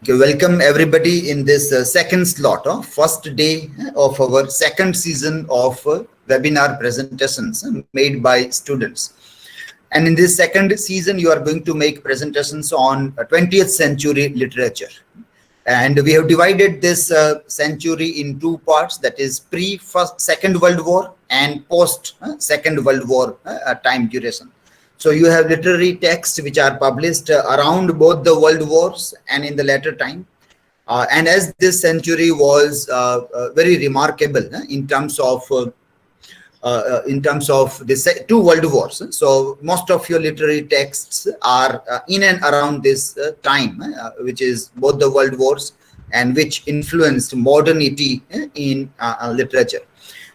Okay, welcome everybody in this second slot, first day of our second season of webinar presentations made by students. And in this second season, you are going to make presentations on 20th century literature. And we have divided this century in two parts, that is Second World War and post Second World War time duration. So you have literary texts which are published around both the world wars and in the later time. And as this century was very remarkable in terms of the two world wars. So most of your literary texts are in and around this time, which is both the world wars and which influenced modernity in literature.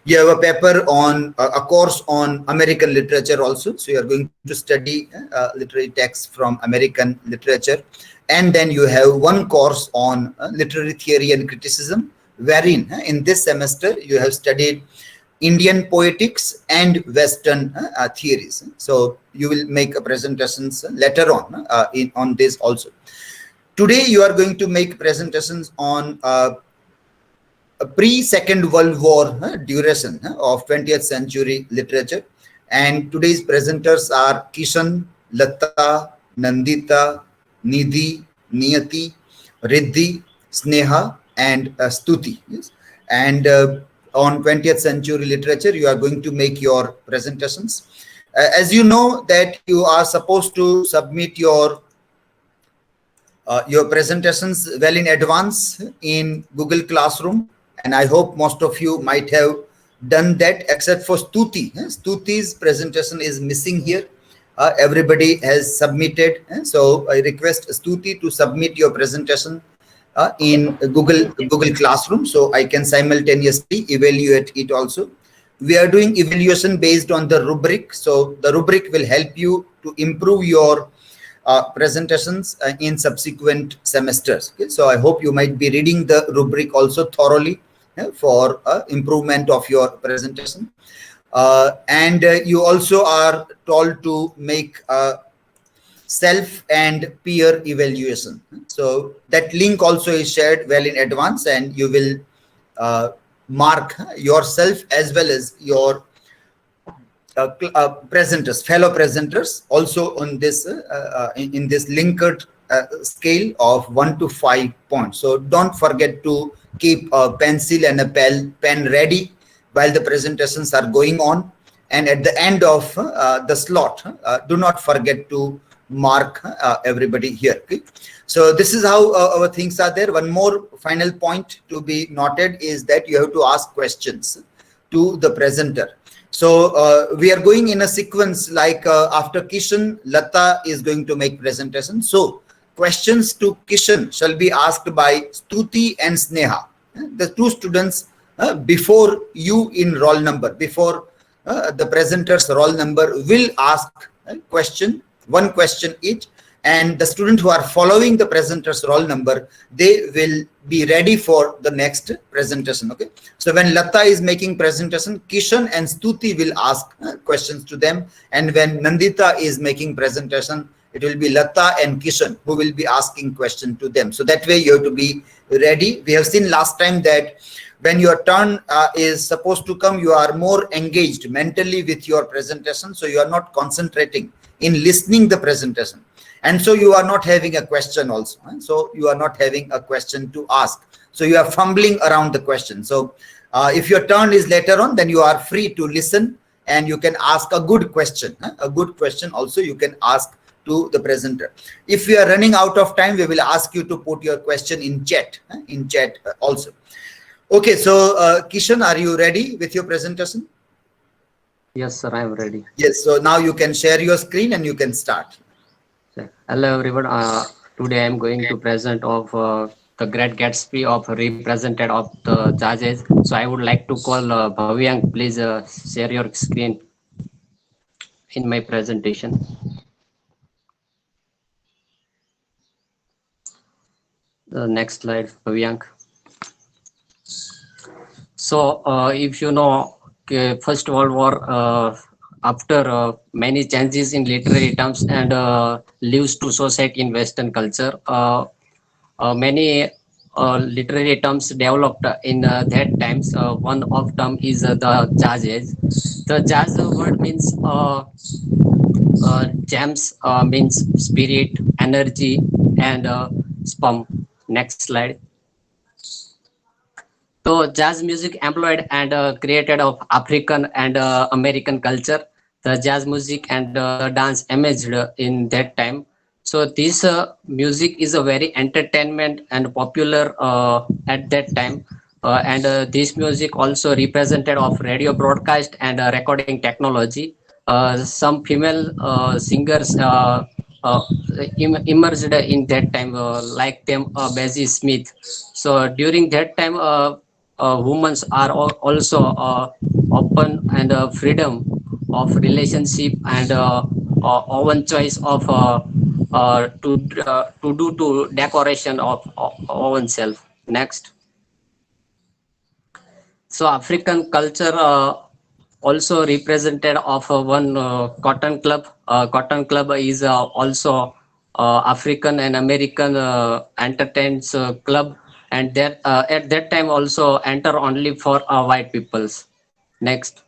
You have a paper on a course on American literature also. So you are going to study literary texts from American literature. And then you have one course on literary theory and criticism, wherein in this semester you have studied Indian poetics and Western theories. So you will make presentations later on this also. Today you are going to make presentations on pre-Second World War duration of 20th century literature. And today's presenters are Kishan, Latta, Nandita, Nidhi, Niyati, Riddhi, Sneha, and Stuti. Yes? And on 20th century literature, you are going to make your presentations. As you know that you are supposed to submit your presentations well in advance in Google Classroom. And I hope most of you might have done that except for Stuti. Stuti's presentation is missing here. Everybody has submitted. So I request Stuti to submit your presentation in Google Classroom so I can simultaneously evaluate it also. We are doing evaluation based on the rubric. So the rubric will help you to improve your presentations in subsequent semesters. Okay? So I hope you might be reading the rubric also thoroughly for improvement of your presentation. And you also are told to make self and peer evaluation. So that link also is shared well in advance, and you will mark yourself as well as your presenters, fellow presenters also on this in this linked scale of 1 to 5 points. So don't forget to keep a pencil and a pen ready while the presentations are going on. And at the end of the slot, do not forget to mark everybody here. Okay? So this is how our things are there. One more final point to be noted is that you have to ask questions to the presenter. So we are going in a sequence like after Kishan, Latta is going to make presentation. So questions to Kishan shall be asked by Stuti and Sneha, the two students before you in roll number, before the presenter's roll number will ask a question, one question each, and the students who are following the presenter's roll number, they will be ready for the next presentation. Okay. So when Latta is making presentation, Kishan and Stuti will ask questions to them, and when Nandita is making presentation, it will be Latta and Kishan who will be asking question to them. So that way you have to be ready. We have seen last time that when your turn is supposed to come, you are more engaged mentally with your presentation. So you are not concentrating in listening the presentation. And so you are not having a question also. So you are not having a question to ask. So you are fumbling around the question. So if your turn is later on, then you are free to listen and you can ask a good question. A good question also you can ask to the presenter. If we are running out of time, we will ask you to put your question in chat also. Okay, so Kishan, are you ready with your presentation? Yes, sir, I am ready. Yes, so now you can share your screen and you can start. Hello, everyone. Today I am going to present of the Great Gatsby of represented of the judges. So I would like to call Bhavyang. Please share your screen in my presentation. The next slide, Bhavyang. So if you know, First World War, after many changes in literary terms and leaves to society in Western culture, many literary terms developed in that times. One of term is the jazz age. The jazz word means jams means spirit, energy, and spum. Next slide. So jazz music employed and created of African and American culture. The jazz music and the dance emerged in that time. So this music is a very entertainment and popular at that time. And this music also represented of radio broadcast and recording technology. Some female singers uh, emerged in that time, like them Bessie Smith. So during that time, women are also open and freedom of relationship and own choice of to do to decoration of own self. Next. So African culture also represented of one cotton club. Cotton club is also African and American entertains club, and that at that time also enter only for white peoples. Next.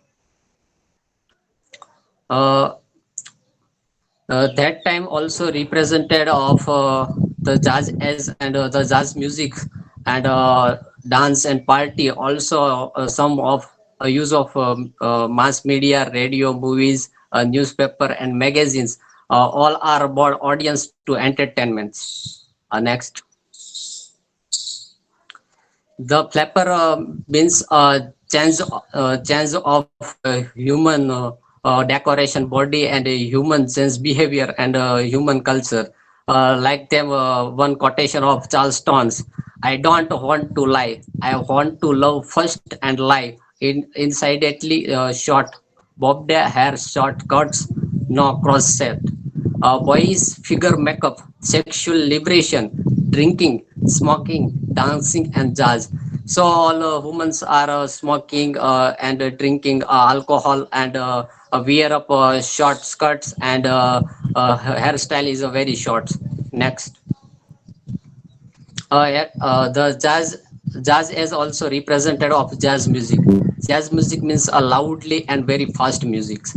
Uh, that time also represented of the jazz as and the jazz music and dance and party also some of use of mass media, radio, movies, newspaper and magazines, all are about audience to entertainments. Next. The flapper means change of human decoration body and human sense behavior and human culture. Like them, one quotation of Charles Stons: "I don't want to lie. I want to love first and lie." Incidentally, short bobbed hair, short cuts, no cross set. Boys figure makeup, sexual liberation, drinking, smoking, dancing, and jazz. So all women are smoking and drinking alcohol and wear up short skirts and hairstyle is very short. Next. Yeah, the jazz is also represented of jazz music. Jazz music means a loudly and very fast music.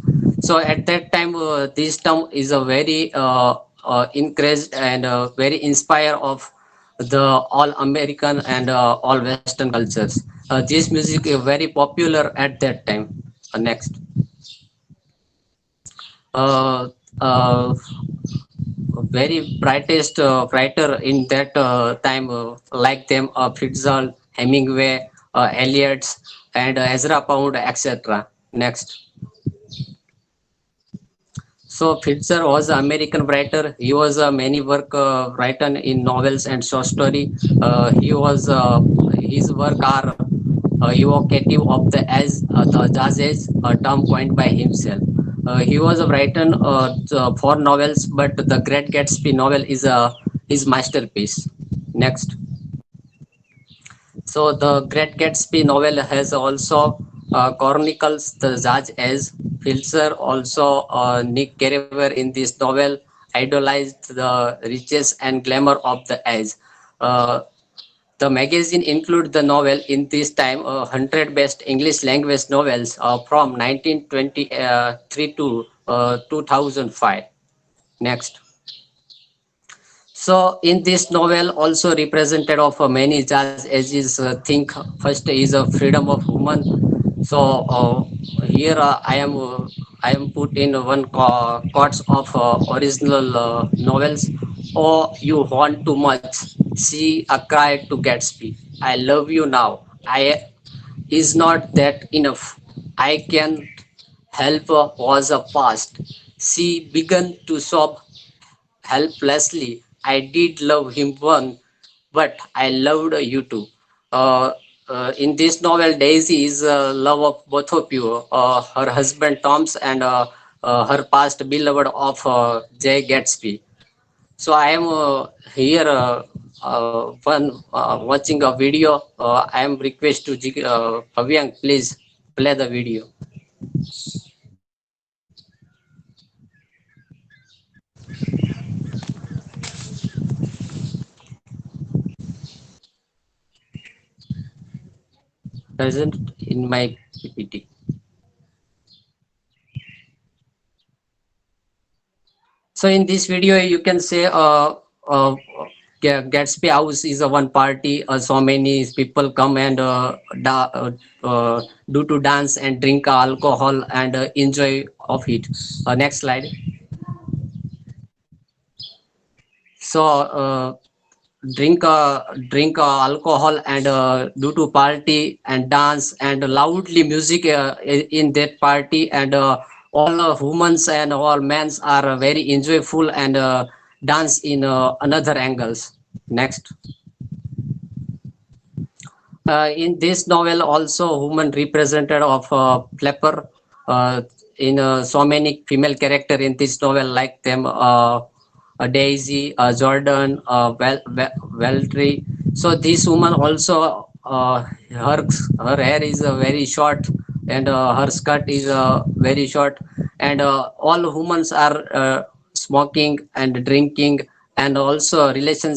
So at that time, this term is a very increased and very inspire of the all American and all Western cultures. This music is very popular at that time. Next. Uh, uh, very brightest writer in that time, like them Fitzgerald, Hemingway, Eliot, and Ezra Pound, etc. Next. So Fitzgerald was an American writer. He was a many work written in novels and short story. He was his work are evocative of the jazz age, a term coined by himself. He was written four novels, but the Great Gatsby novel is his masterpiece. Next. So the Great Gatsby novel has also chronicles the jazz as Filcher also Nick Carver in this novel idolized the riches and glamour of the age. Uh, the magazine include the novel in this time 100 best English language novels from 1923 to 2005. Next. So in this novel also represented of many jazz ages think first is a freedom of woman. So here I am put in one quotes of original novels. Oh, you want too much. See a cry to Gatsby. I love you now. I is not that enough. I can help was a past. She began to sob helplessly. I did love him one, but I loved you too. Uh, in this novel, Daisy is love of both of you, her husband Tom's and her past beloved of Jay Gatsby. So I am here one watching a video. I am request to Bhavyang, please play the video. present in my PPT. So in this video, you can say Gatsby House is a one party. So many people come and do to dance and drink alcohol and enjoy of it. Next slide. So drink alcohol and do to party and dance and loudly music in that party, and all humans and all men's are very enjoyful and dance in another angles. Next. In this novel also woman represented of flapper, in so many female character in this novel, like them Daisy, Jordan, Veltri. So this woman also, her hair is very short, and her skirt is very short, and all humans are smoking and drinking, and also relation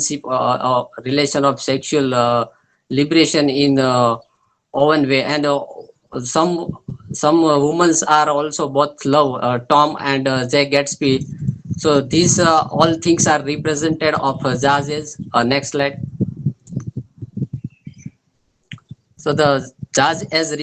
of sexual liberation in own way, and some women are also both love Tom and Jay Gatsby. So these all things are represented of jazzes. Next slide. So the jazz as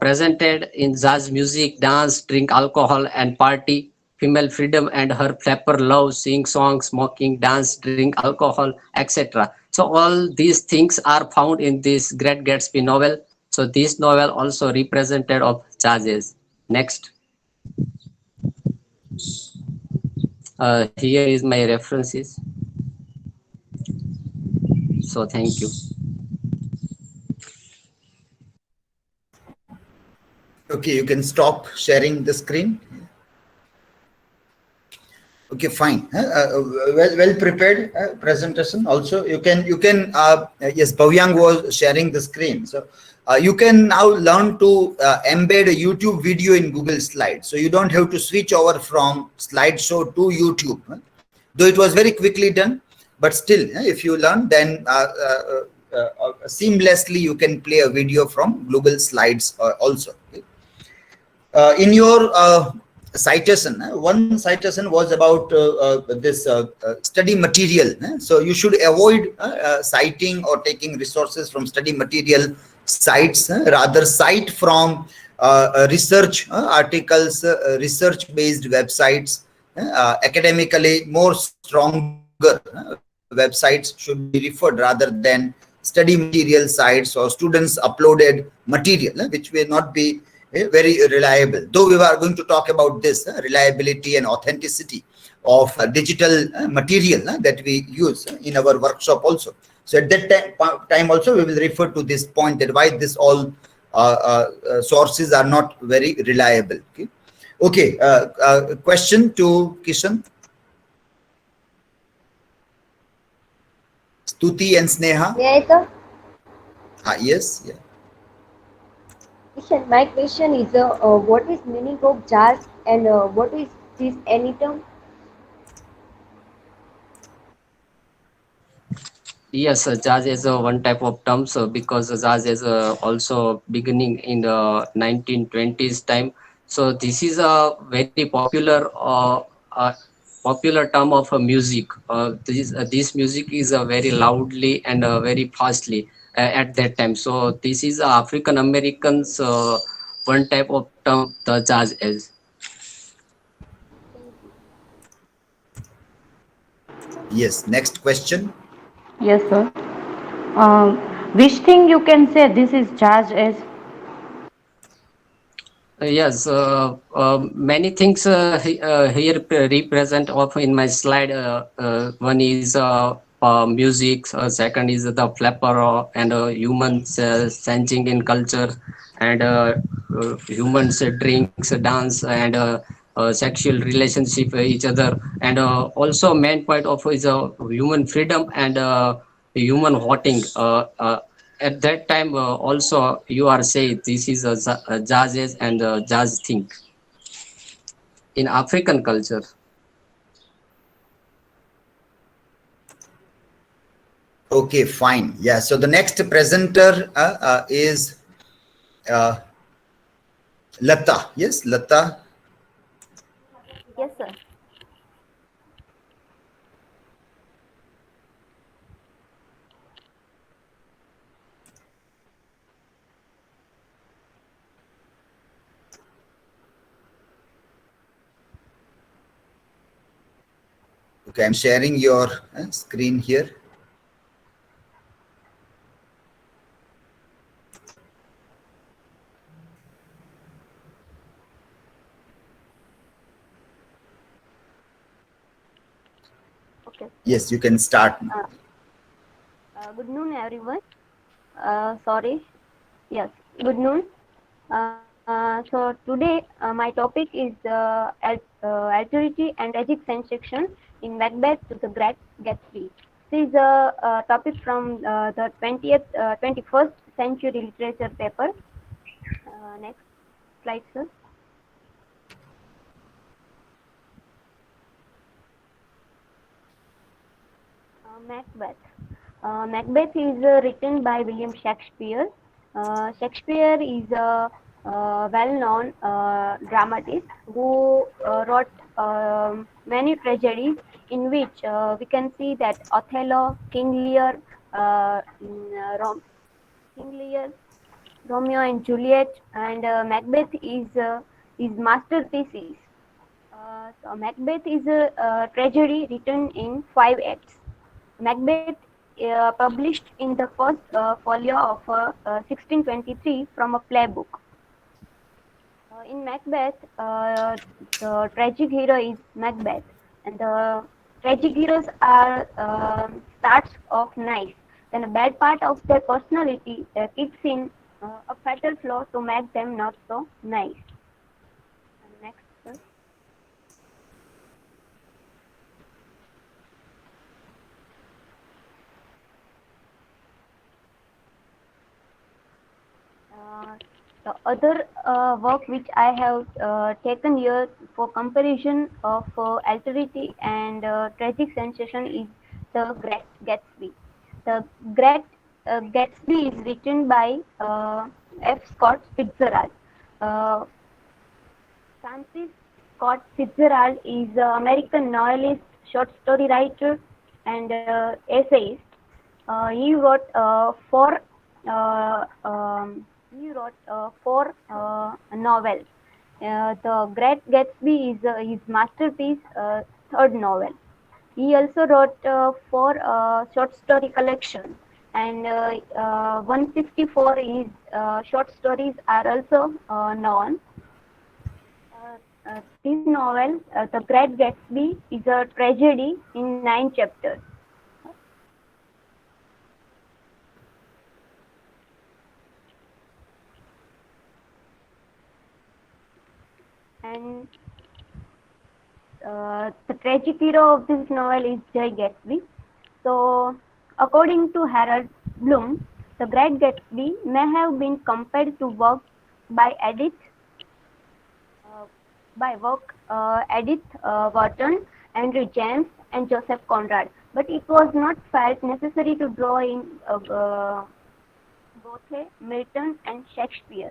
presented in jazz music, dance, drink alcohol and party, female freedom and her flapper love, sing songs, smoking, dance, drink alcohol, etc. So all these things are found in this Great Gatsby novel. So this novel also represented of jazzes. Next. Here is my references. So thank you. Okay, you can stop sharing the screen. Okay, fine. Well prepared presentation. Also, you can. Yes, Bhavyang was sharing the screen, so you can now learn to embed a YouTube video in Google Slides. So you don't have to switch over from slideshow to YouTube. Though it was very quickly done, but still, if you learn, then seamlessly you can play a video from Google Slides also. Okay? In your citation, one citation was about this study material. So you should avoid citing or taking resources from study material sites, rather cite from research articles, research-based websites, academically more stronger websites should be referred rather than study material sites or students uploaded material, which may not be very reliable. Though we are going to talk about this reliability and authenticity of digital material that we use in our workshop also. So at that time also we will refer to this point, that why this all sources are not very reliable. Okay, question to Kishan, Stuti and Sneha. May I, sir? Yes, yeah. Kishan, my question is, what is meaning of jazz and what is this any term? Yes, jazz is one type of term, so because jazz is also beginning in the 1920s time. So this is a very popular term of music. This music is very loudly and very fastly at that time. So this is African Americans one type of term the jazz is. Yes, next question. Yes, sir. Which thing you can say this is jazz as? Yes, many things here represent of in my slide. One is music, second is the flapper and humans sensing in culture, and humans drinks, dance, and sexual relationship each other, and also main point of is human freedom and human voting. At that time also you are saying this is a jazzes and jazz thing in African culture. Okay, fine. Yeah. So the next presenter is Uh, Latta, yes, Latta. Yes, sir. Okay, I'm sharing your screen here. Okay. Yes, you can start. Uh, Good noon, everyone. Sorry. Yes. Good noon. So today my topic is alterity and tragic science section in Macbeth to the Great Gatsby. This is a topic from the 21st century literature paper. Next slide, sir. Macbeth. Macbeth is written by William Shakespeare. Shakespeare is a well-known dramatist who wrote many tragedies in which we can see that Othello, King Lear, King Lear, Romeo and Juliet, and Macbeth is his masterpieces. So Macbeth is a tragedy written in 5 acts. Macbeth published in the first folio of 1623 from a playbook. In Macbeth, the tragic hero is Macbeth, and the tragic heroes are starts off nice. Then a bad part of their personality kicks in a fatal flaw to make them not so nice. Next, sir. Uh, the other work which I have taken here for comparison of alterity and tragic sensation is the Great Gatsby. The Great Gatsby is written by F. Scott Fitzgerald. Uh, Francis Scott Fitzgerald is an American novelist, short story writer, and essayist. He wrote four novels. The Great Gatsby is his masterpiece, third novel. He also wrote four short story collections, and 154 his short stories are also known. This novel, The Great Gatsby, is a tragedy in 9 chapters. And the tragic hero of this novel is Jay Gatsby. So, according to Harold Bloom, The Great Gatsby may have been compared to work by uh, Edith Wharton, Andrew James, and Joseph Conrad, but it was not felt necessary to draw in Goethe, Milton, and Shakespeare.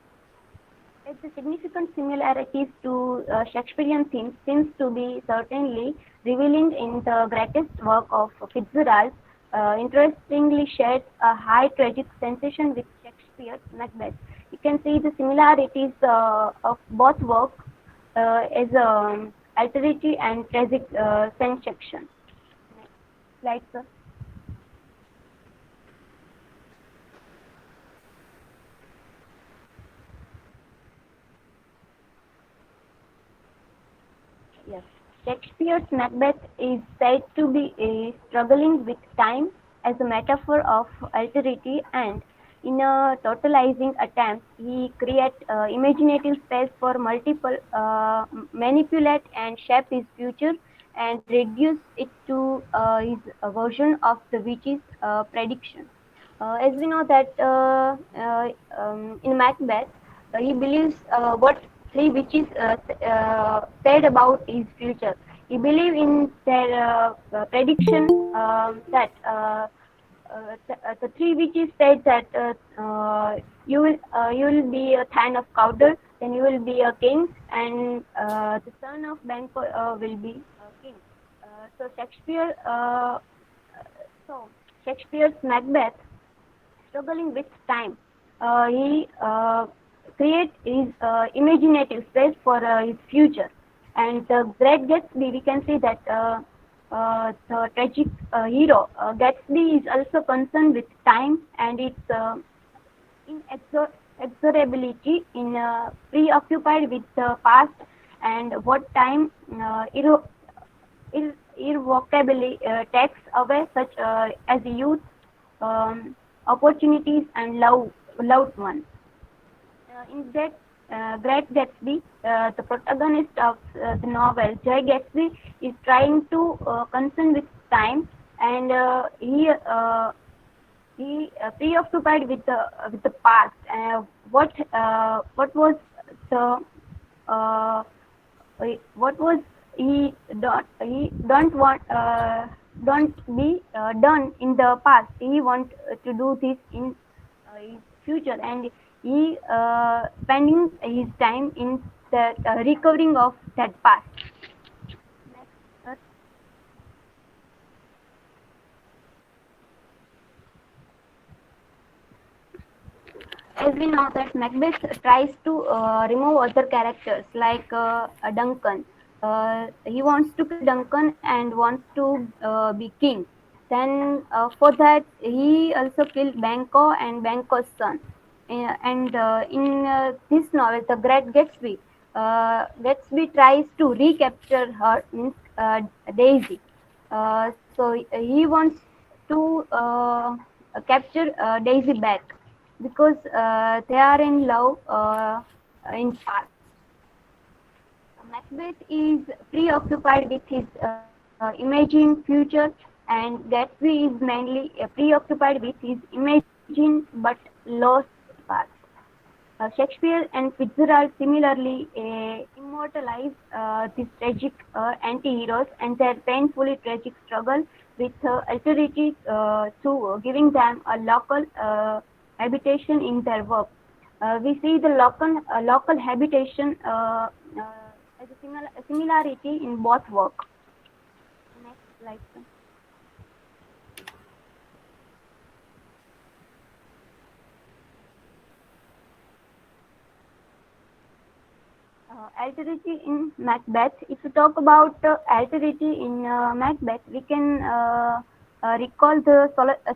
The significant similarities to Shakespearean themes seems to be certainly revealing in the greatest work of Fitzgerald. Interestingly shares a high tragic sensation with Shakespeare's Macbeth. You can see the similarities of both works as alterity and tragic sensation. Next slide, sir. Yes. Shakespeare's Macbeth is said to be struggling with time as a metaphor of alterity, and in a totalizing attempt, he creates imaginative space for multiple manipulate and shape his future and reduce it to his version of the witch's prediction. As we know that in Macbeth, he believes what three witches said about his future. He believes in their prediction that the three witches said that you will be a Than of Cawdor, then you will be a king, and the son of Banquo will be a king. So so Shakespeare's Macbeth, struggling with time, he create his imaginative space for his future. And the Great Gatsby, we can see that the tragic hero Gatsby is also concerned with time and its inexorability, in preoccupied with the past and what time irrevocably takes away, such as youth, opportunities, and loved ones. In that Great Gatsby, the protagonist of the novel, Jay Gatsby, is trying to concern with time, and he preoccupied with the past. What was the uh, what was he don't be done in the past. He want to do this in his future, and he spending his time in the recovering of that past. Next, as we know that Macbeth tries to remove other characters like Duncan. He wants to kill Duncan and wants to be king. Then for that he also killed Banquo and Banquo's son. And in this novel, The Great Gatsby, Gatsby tries to recapture her, means Daisy. So he wants to capture Daisy back because they are in love in past. Macbeth is preoccupied with his imagined future, and Gatsby is mainly preoccupied with his imagined but lost past. Shakespeare and Fitzgerald similarly immortalize these tragic anti-heroes and their painfully tragic struggle with Alterity to giving them a local habitation in their work. We see the local habitation as a similarity in both work. Next slide. Alterity in Macbeth. If you talk about alterity in Macbeth, we can recall the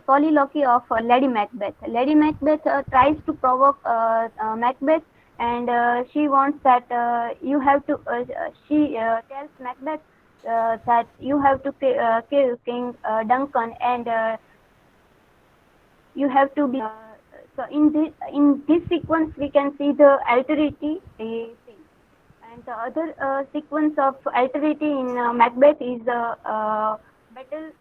soliloquy of Lady Macbeth. Lady Macbeth tries to provoke Macbeth, and she wants that you have to. She tells Macbeth that you have to kill King Duncan, and you have to be. So in this sequence, we can see the alterity thing. And the other sequence of alterity in Macbeth is the battle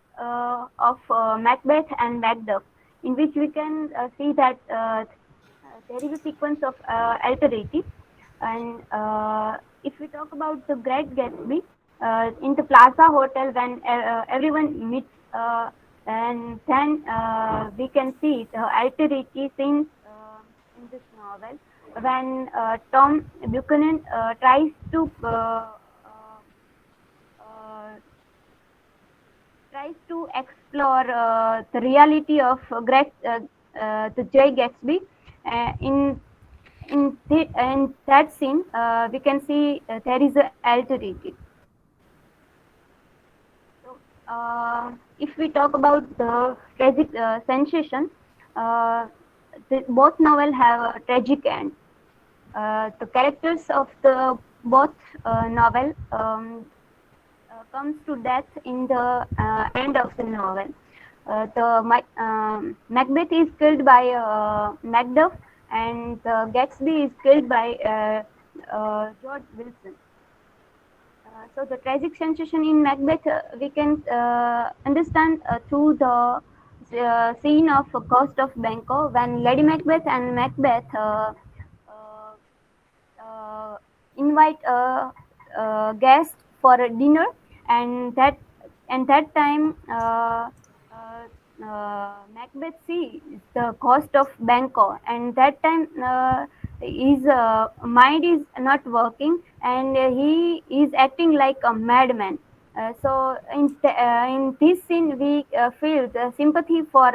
of Macbeth and Macduff, in which we can see that there is a sequence of alterity. And if we talk about the Great Gatsby, in the Plaza Hotel, when everyone meets, and then we can see the alterity scenes in this novel when Tom Buchanan uh, tries to explore the reality of the Jay Gatsby. In that scene, we can see there is a alterity. So, if we talk about the tragic sensation, uh, both novels have a tragic end. The characters of the both novel comes to death in the end of the novel. Macbeth is killed by Macduff, and Gatsby is killed by George Wilson. So the tragic sensation in Macbeth we can understand through the scene of Ghost of Banquo, when Lady Macbeth and Macbeth uh, uh, invite a guest for a dinner, and that time Macbeth sees the cost of Bangkok, and that time his mind is not working, and he is acting like a madman. In this scene, we feel the sympathy for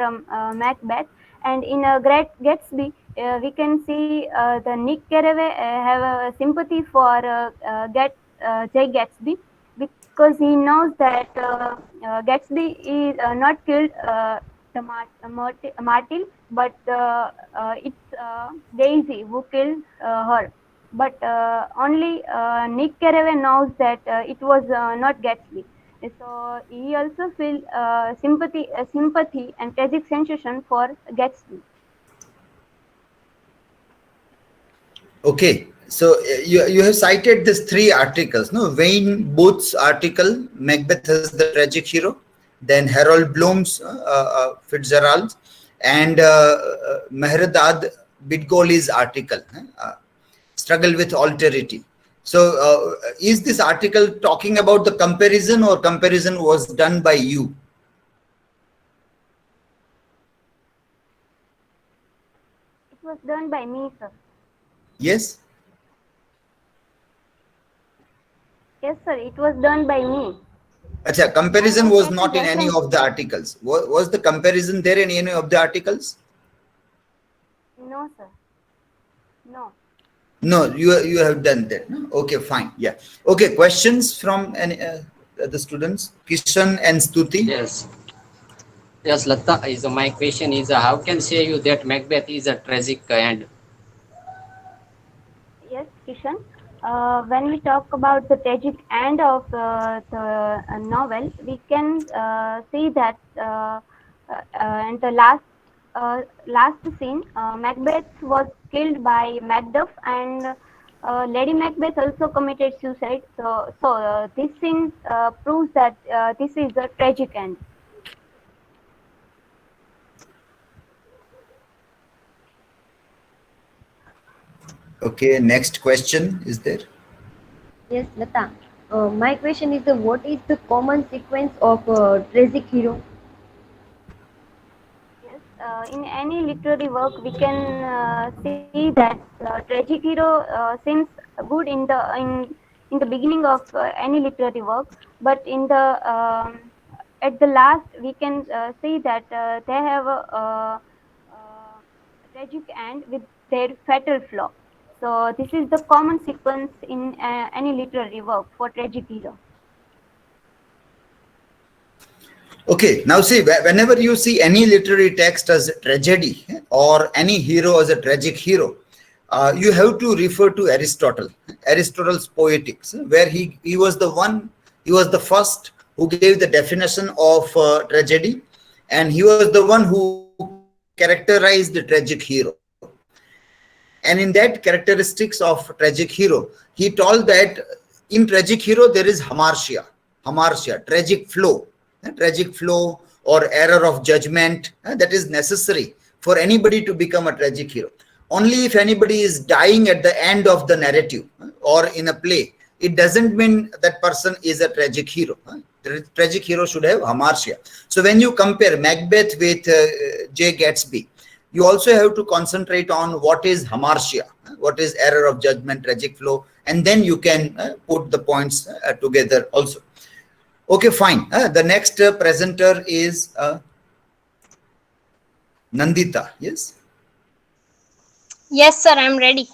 Macbeth, and in a Great Gatsby, we can see the Nick Carraway have a sympathy for Jay Gatsby, because he knows that Gatsby is not killed Martil, but it's Daisy who killed her. But only Nick Carraway knows that it was not Gatsby. So he also feel sympathy and tragic sensation for Gatsby. Okay, so you have cited these three articles, no? Wayne Booth's article, Macbeth as the tragic hero, then Harold Bloom's Fitzgerald, and Mehrdad Bidgoli's article, Struggle with Alterity. So is this article talking about the comparison, or comparison was done by you? It was done by me, sir. Yes? Yes, sir. It was done by me. Acha, comparison was not in any of the articles. Was the comparison there in any of the articles? No, sir. No. No, you have done that. No? Okay, fine. Yeah. Okay, questions from any the students? Kishan and Stuti? Yes. Yes, Latta, my question is how can say you that Macbeth is a tragic end? Yes, Kishan. When we talk about the tragic end of the novel, we can see that in the last scene, Macbeth was killed by Macduff, and Lady Macbeth also committed suicide. So this scene proves that this is a tragic end. Okay, next question is there? Yes, Lata. My question is what is the common sequence of tragic hero? Yes, in any literary work, we can see that tragic hero seems good in the beginning of any literary work, but in the at the last, we can see that they have tragic end with their fatal flaw. So this is the common sequence in any literary work for tragic hero. Okay, now see, whenever you see any literary text as a tragedy or any hero as a tragic hero, you have to refer to Aristotle, Aristotle's Poetics, where he was the first who gave the definition of tragedy, and he was the one who characterized the tragic hero. And in that characteristics of tragic hero, he told that in tragic hero there is hamartia, tragic flow or error of judgment that is necessary for anybody to become a tragic hero. Only if anybody is dying at the end of the narrative or in a play, it doesn't mean that person is a tragic hero. The tragic hero should have hamartia. So when you compare Macbeth with J. Gatsby, you also have to concentrate on what is hamartia, what is error of judgment, tragic flow, and then you can put the points together also. Okay, fine. The next presenter is Nandita. Yes? Yes, sir, I'm ready.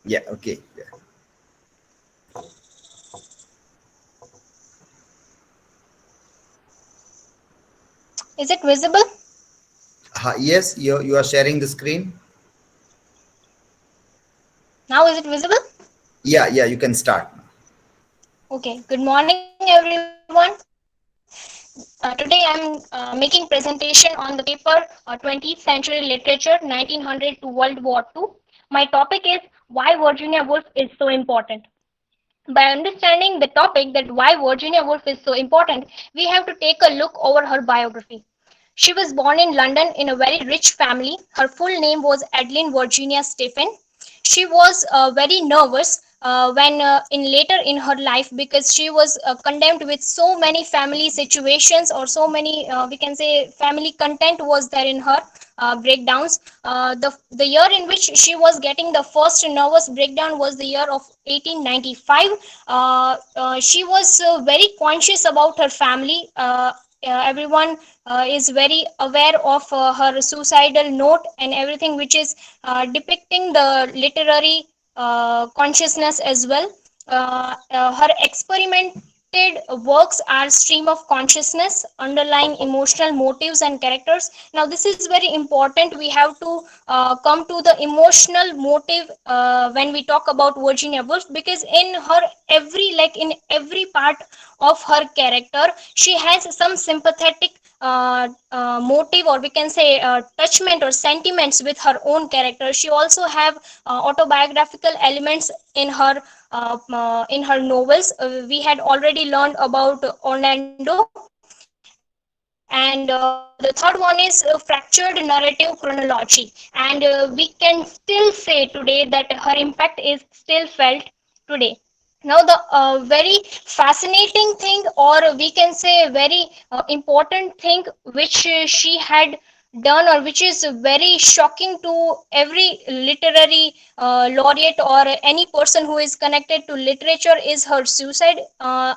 Yeah, okay. Yeah. Is it visible? Yes, you are sharing the screen. Now is it visible? Yeah, you can start. Okay, good morning everyone. Today I'm making presentation on the paper 20th Century Literature 1900 to World War II. My topic is why Virginia Woolf is so important. By understanding the topic that why Virginia Woolf is so important, we have to take a look over her biography. She was born in London in a very rich family. Her full name was Adeline Virginia Stephen. She was very nervous when in later in her life, because she was condemned with so many family situations, or so many we can say family content was there in her breakdowns. The year in which she was getting the first nervous breakdown was the year of 1895. She was very conscious about her family. Everyone is very aware of her suicidal note and everything which is depicting the literary consciousness as well. Her experimented works are stream of consciousness, underlying emotional motives and characters. Now this is very important. We have to come to the emotional motive when we talk about Virginia Woolf, because in her every, like in every part of her character, she has some sympathetic motive, or we can say touchment or sentiments with her own character. She also have autobiographical elements in her novels. We had already learned about Orlando, and the third one is fractured narrative chronology. And we can still say today that her impact is still felt today. Now the very fascinating thing, or we can say very important thing which she had done, or which is very shocking to every literary laureate or any person who is connected to literature, is her suicide.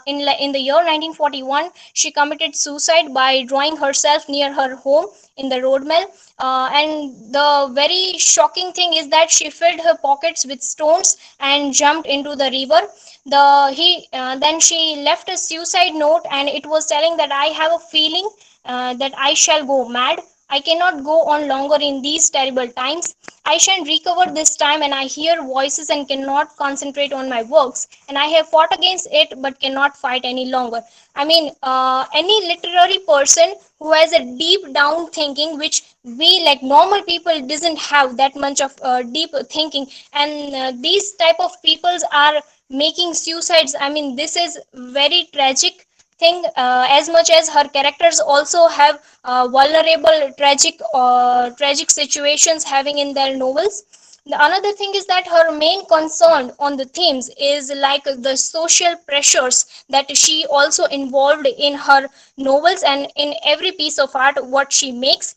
In the year 1941 she committed suicide by drawing herself near her home in the road mill. And the very shocking thing is that she filled her pockets with stones and jumped into the river. Then she left a suicide note, and it was telling that I have a feeling that I shall go mad. I cannot go on longer in these terrible times. I shan't recover this time, and I hear voices and cannot concentrate on my works. And I have fought against it, but cannot fight any longer. I mean, any literary person who has a deep down thinking, which we like normal people doesn't have that much of deep thinking, and these type of peoples are making suicides. I mean, this is very tragic thing. As much as her characters also have vulnerable tragic situations having in their novels. The another thing is that her main concern on the themes is like the social pressures that she also involved in her novels and in every piece of art what she makes.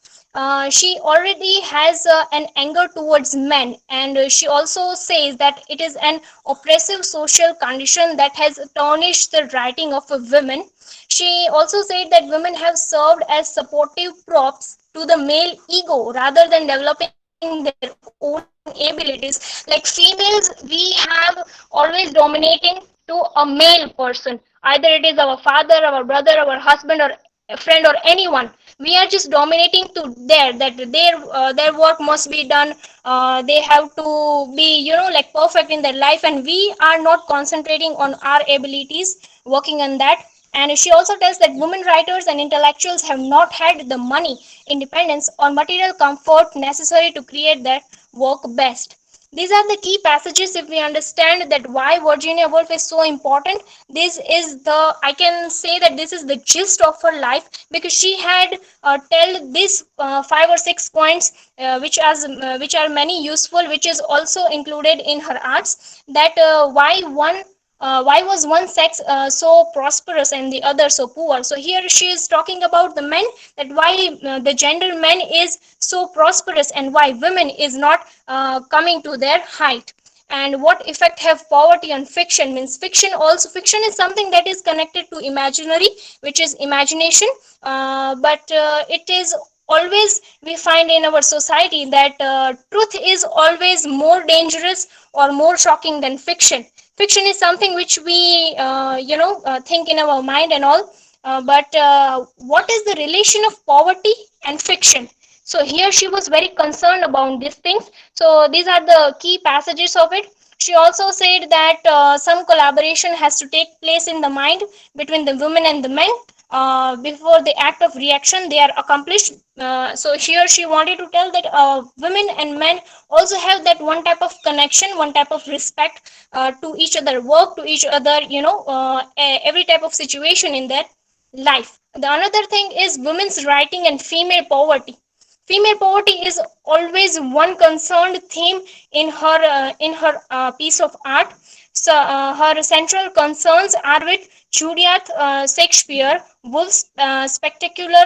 She already has an anger towards men, and she also says that it is an oppressive social condition that has tarnished the writing of women. She also said that women have served as supportive props to the male ego rather than developing their own abilities. Like females, we have always dominating to a male person, either it is our father, our brother, our husband, or a friend, or anyone. We are just dominating to their work must be done. They have to be, like perfect in their life, and we are not concentrating on our abilities, working on that. And she also tells that women writers and intellectuals have not had the money, independence, or material comfort necessary to create their work best. These are the key passages. If we understand that why Virginia Woolf is so important, this is the, I can say that this is the gist of her life, because she had tell this 5 or 6 points which are many useful, which is also included in her arts. That why was one sex so prosperous and the other so poor. So here she is talking about the men, that why the gender men is so prosperous and why women is not coming to their height. And what effect have poverty on fiction? Means fiction, also fiction is something that is connected to imaginary, which is imagination. But it is always, we find in our society that truth is always more dangerous or more shocking than fiction. Fiction is something which we think in our mind and all. But what is the relation of poverty and fiction? So here she was very concerned about these things. So these are the key passages of it. She also said that some collaboration has to take place in the mind between the women and the men before the act of reaction they are accomplished. So here she wanted to tell that women and men also have that one type of connection, one type of respect to each other work, to each other, every type of situation in their life. The another thing is women's writing and female poverty. Female poverty is always one concerned theme in her piece of art. So her central concerns are with Juliet Shakespeare. Woolf's spectacular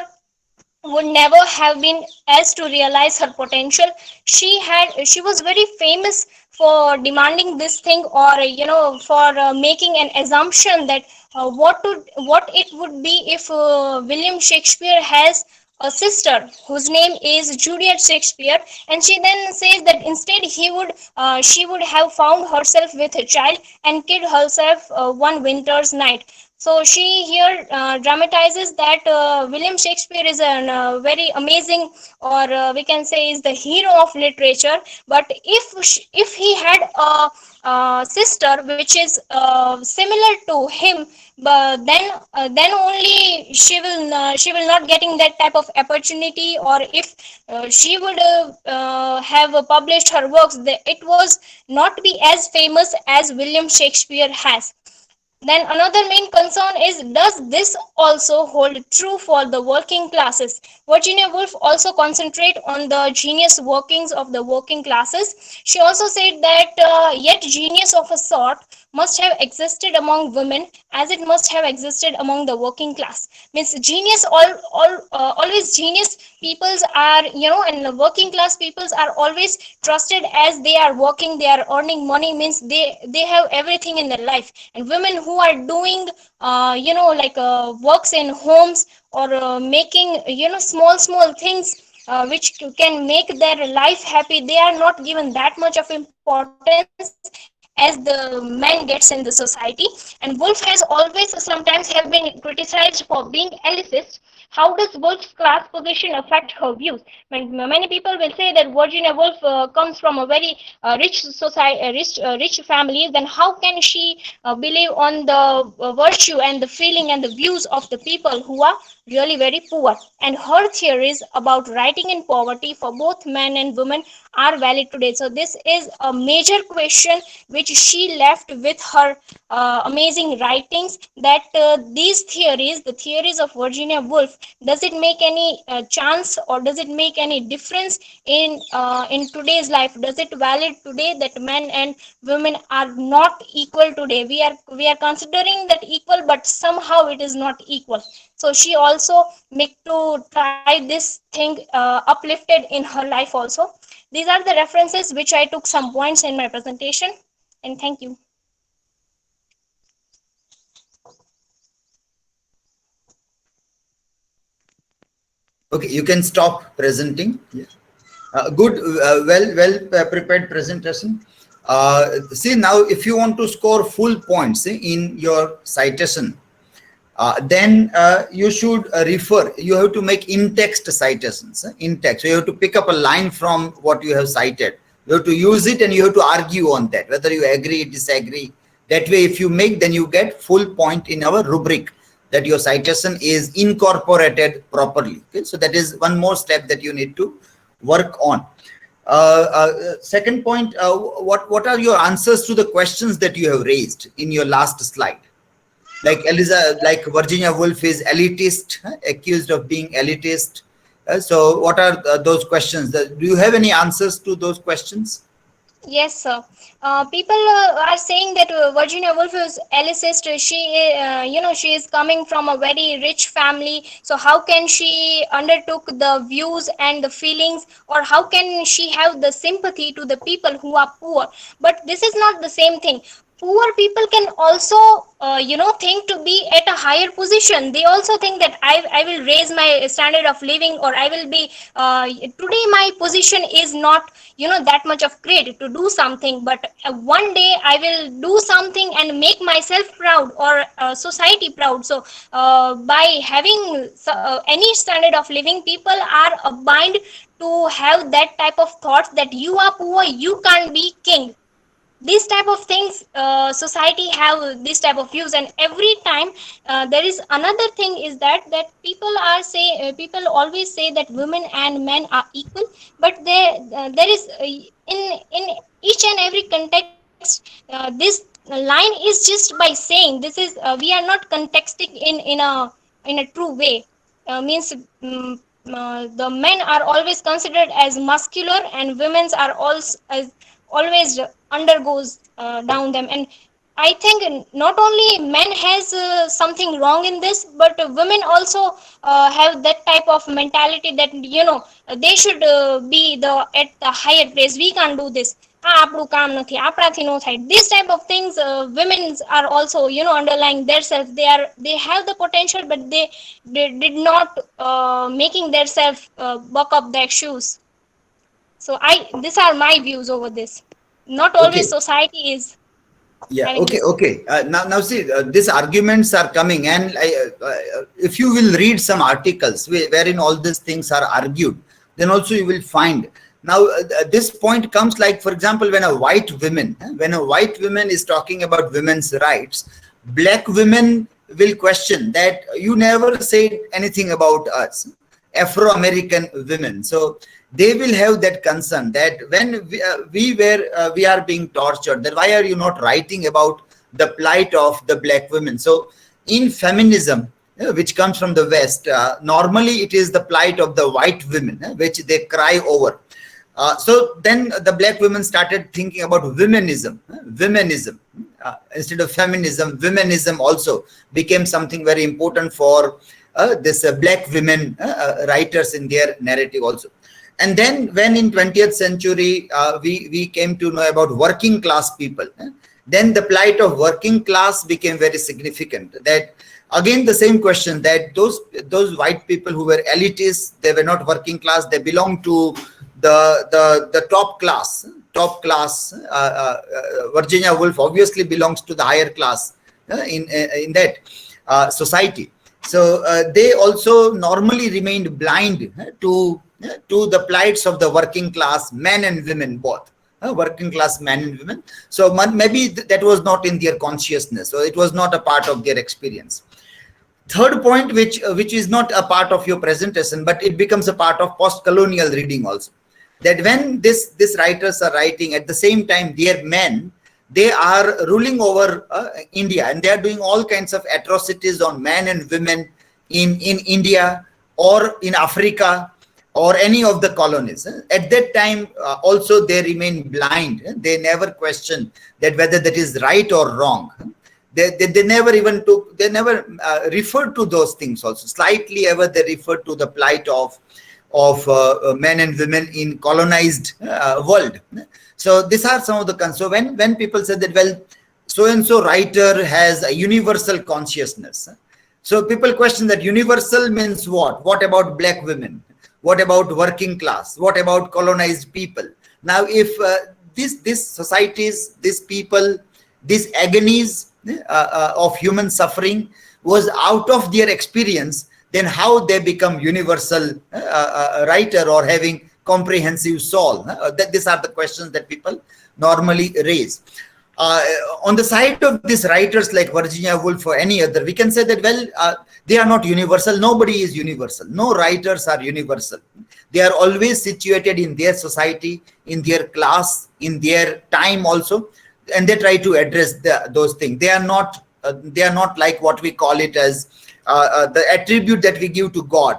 would never have been as to realize her potential. She was very famous for demanding this thing, or for making an assumption that what it would be if William Shakespeare has a sister whose name is Juliet Shakespeare, and she then says that instead she would have found herself with a child and killed herself one winter's night. So she here dramatizes that William Shakespeare is a very amazing, or we can say is the hero of literature. But if he had a sister which is similar to him, but then only she will not getting that type of opportunity, or if she would have published her works, it was not be as famous as William Shakespeare has. Then another main concern is, does this also hold true for the working classes? Virginia Woolf also concentrate on the genius workings of the working classes. She also said that yet genius of a sort must have existed among women as it must have existed among the working class. Means genius always genius peoples are, and the working class peoples are always trusted as they are working, they are earning money, means they have everything in their life. And women who are doing works in homes, or making small things which can make their life happy, they are not given that much of importance as the man gets in the society. And Woolf has always sometimes have been criticized for being elitist. How does Woolf's class position affect her views? Many people will say that Virginia Woolf comes from a very rich society, rich family. Then how can she believe on the virtue and the feeling and the views of the people who are really very poor? And her theories about writing in poverty for both men and women are valid today. So this is a major question which she left with her amazing writings, that these theories, the theories of Virginia Woolf, does it make any chance, or does it make any difference in today's life? Does it valid today that men and women are not equal today? We are considering that equal, but somehow it is not equal. So she also make to try this thing uplifted in her life also. These are the references which I took some points in my presentation, and thank you. Okay, you can stop presenting. Yeah. Good, well prepared presentation. See, now if you want to score full points in your citation, then you should refer. You have to make in-text citations. In text, so you have to pick up a line from what you have cited. You have to use it, and you have to argue on that, whether you agree, disagree. That way, if you make, then you get full point in our rubric, that your citation is incorporated properly. Okay? So that is one more step that you need to work on. Second point, what are your answers to the questions that you have raised in your last slide? Like Virginia Woolf is elitist, accused of being elitist. So what are those questions? Do you have any answers to those questions? Yes, sir. People are saying that Virginia Woolf is elitist. She is coming from a very rich family. So how can she undertook the views and the feelings, or how can she have the sympathy to the people who are poor? But this is not the same thing. Poor people can also think to be at a higher position. They also think that I will raise my standard of living, or I will be today my position is not that much of great to do something, but one day I will do something and make myself proud, or society proud. So by having any standard of living, people are bound to have that type of thoughts, that you are poor, you can't be king. These type of things, society have this type of views. And every time there is another thing is that people always say that women and men are equal, but there is in each and every context, this line is just by saying this is we are not contexting in a true way. Means the men are always considered as muscular, and women's are also as always undergoes down them. And I think not only men has something wrong in this, but women also have that type of mentality that they should be the at the higher place. We can't do this. આ આપણું કામ નથી, આપણાથી no થાય. These type of things, women are also underlying themselves. They have the potential, but they did not making themselves buck up their shoes. So these are my views over this. Not always Okay. society is Yeah. having Okay. this. Okay. Now see, these arguments are coming, and if you will read some articles wherein all these things are argued, then also you will find. Now, this point comes like, for example, when a white woman is talking about women's rights, black women will question that you never said anything about us, Afro-American women. So they will have that concern that when we are being tortured, then why are you not writing about the plight of the black women? So in feminism, which comes from the West, normally it is the plight of the white women, which they cry over. So then the black women started thinking about womenism. Instead of feminism, womenism also became something very important for this black women writers in their narrative also. And then when in 20th century we came to know about working class people, then the plight of working class became very significant. That again the same question, that those white people who were elitists, they were not working class, they belonged to the top class. Virginia Woolf obviously belongs to the higher class in that society. So they also normally remained blind to the plights of the working class men and women both. Working class men and women. So maybe that was not in their consciousness, so it was not a part of their experience. Third point, which is not a part of your presentation, but it becomes a part of post-colonial reading also, that when these writers are writing, at the same time their men, they are ruling over India, and they are doing all kinds of atrocities on men and women in India or in Africa or any of the colonies. At that time also they remain blind. They never question that whether that is right or wrong. They never even referred to those things also. Slightly ever they referred to the plight of men and women in colonized world. So these are some of the concerns. So when people say that, well, so and so writer has a universal consciousness, so people question that universal means what about black women, what about working class, what about colonized people? Now if these societies, these people, these agonies of human suffering was out of their experience, then how they become universal writer or having comprehensive soul? These are the questions that people normally raise. On the side of these writers like Virginia Woolf or any other, we can say that, well, they are not universal. Nobody is universal. No writers are universal. They are always situated in their society, in their class, in their time also, and they try to address those things. They are not like what we call it as the attribute that we give to God,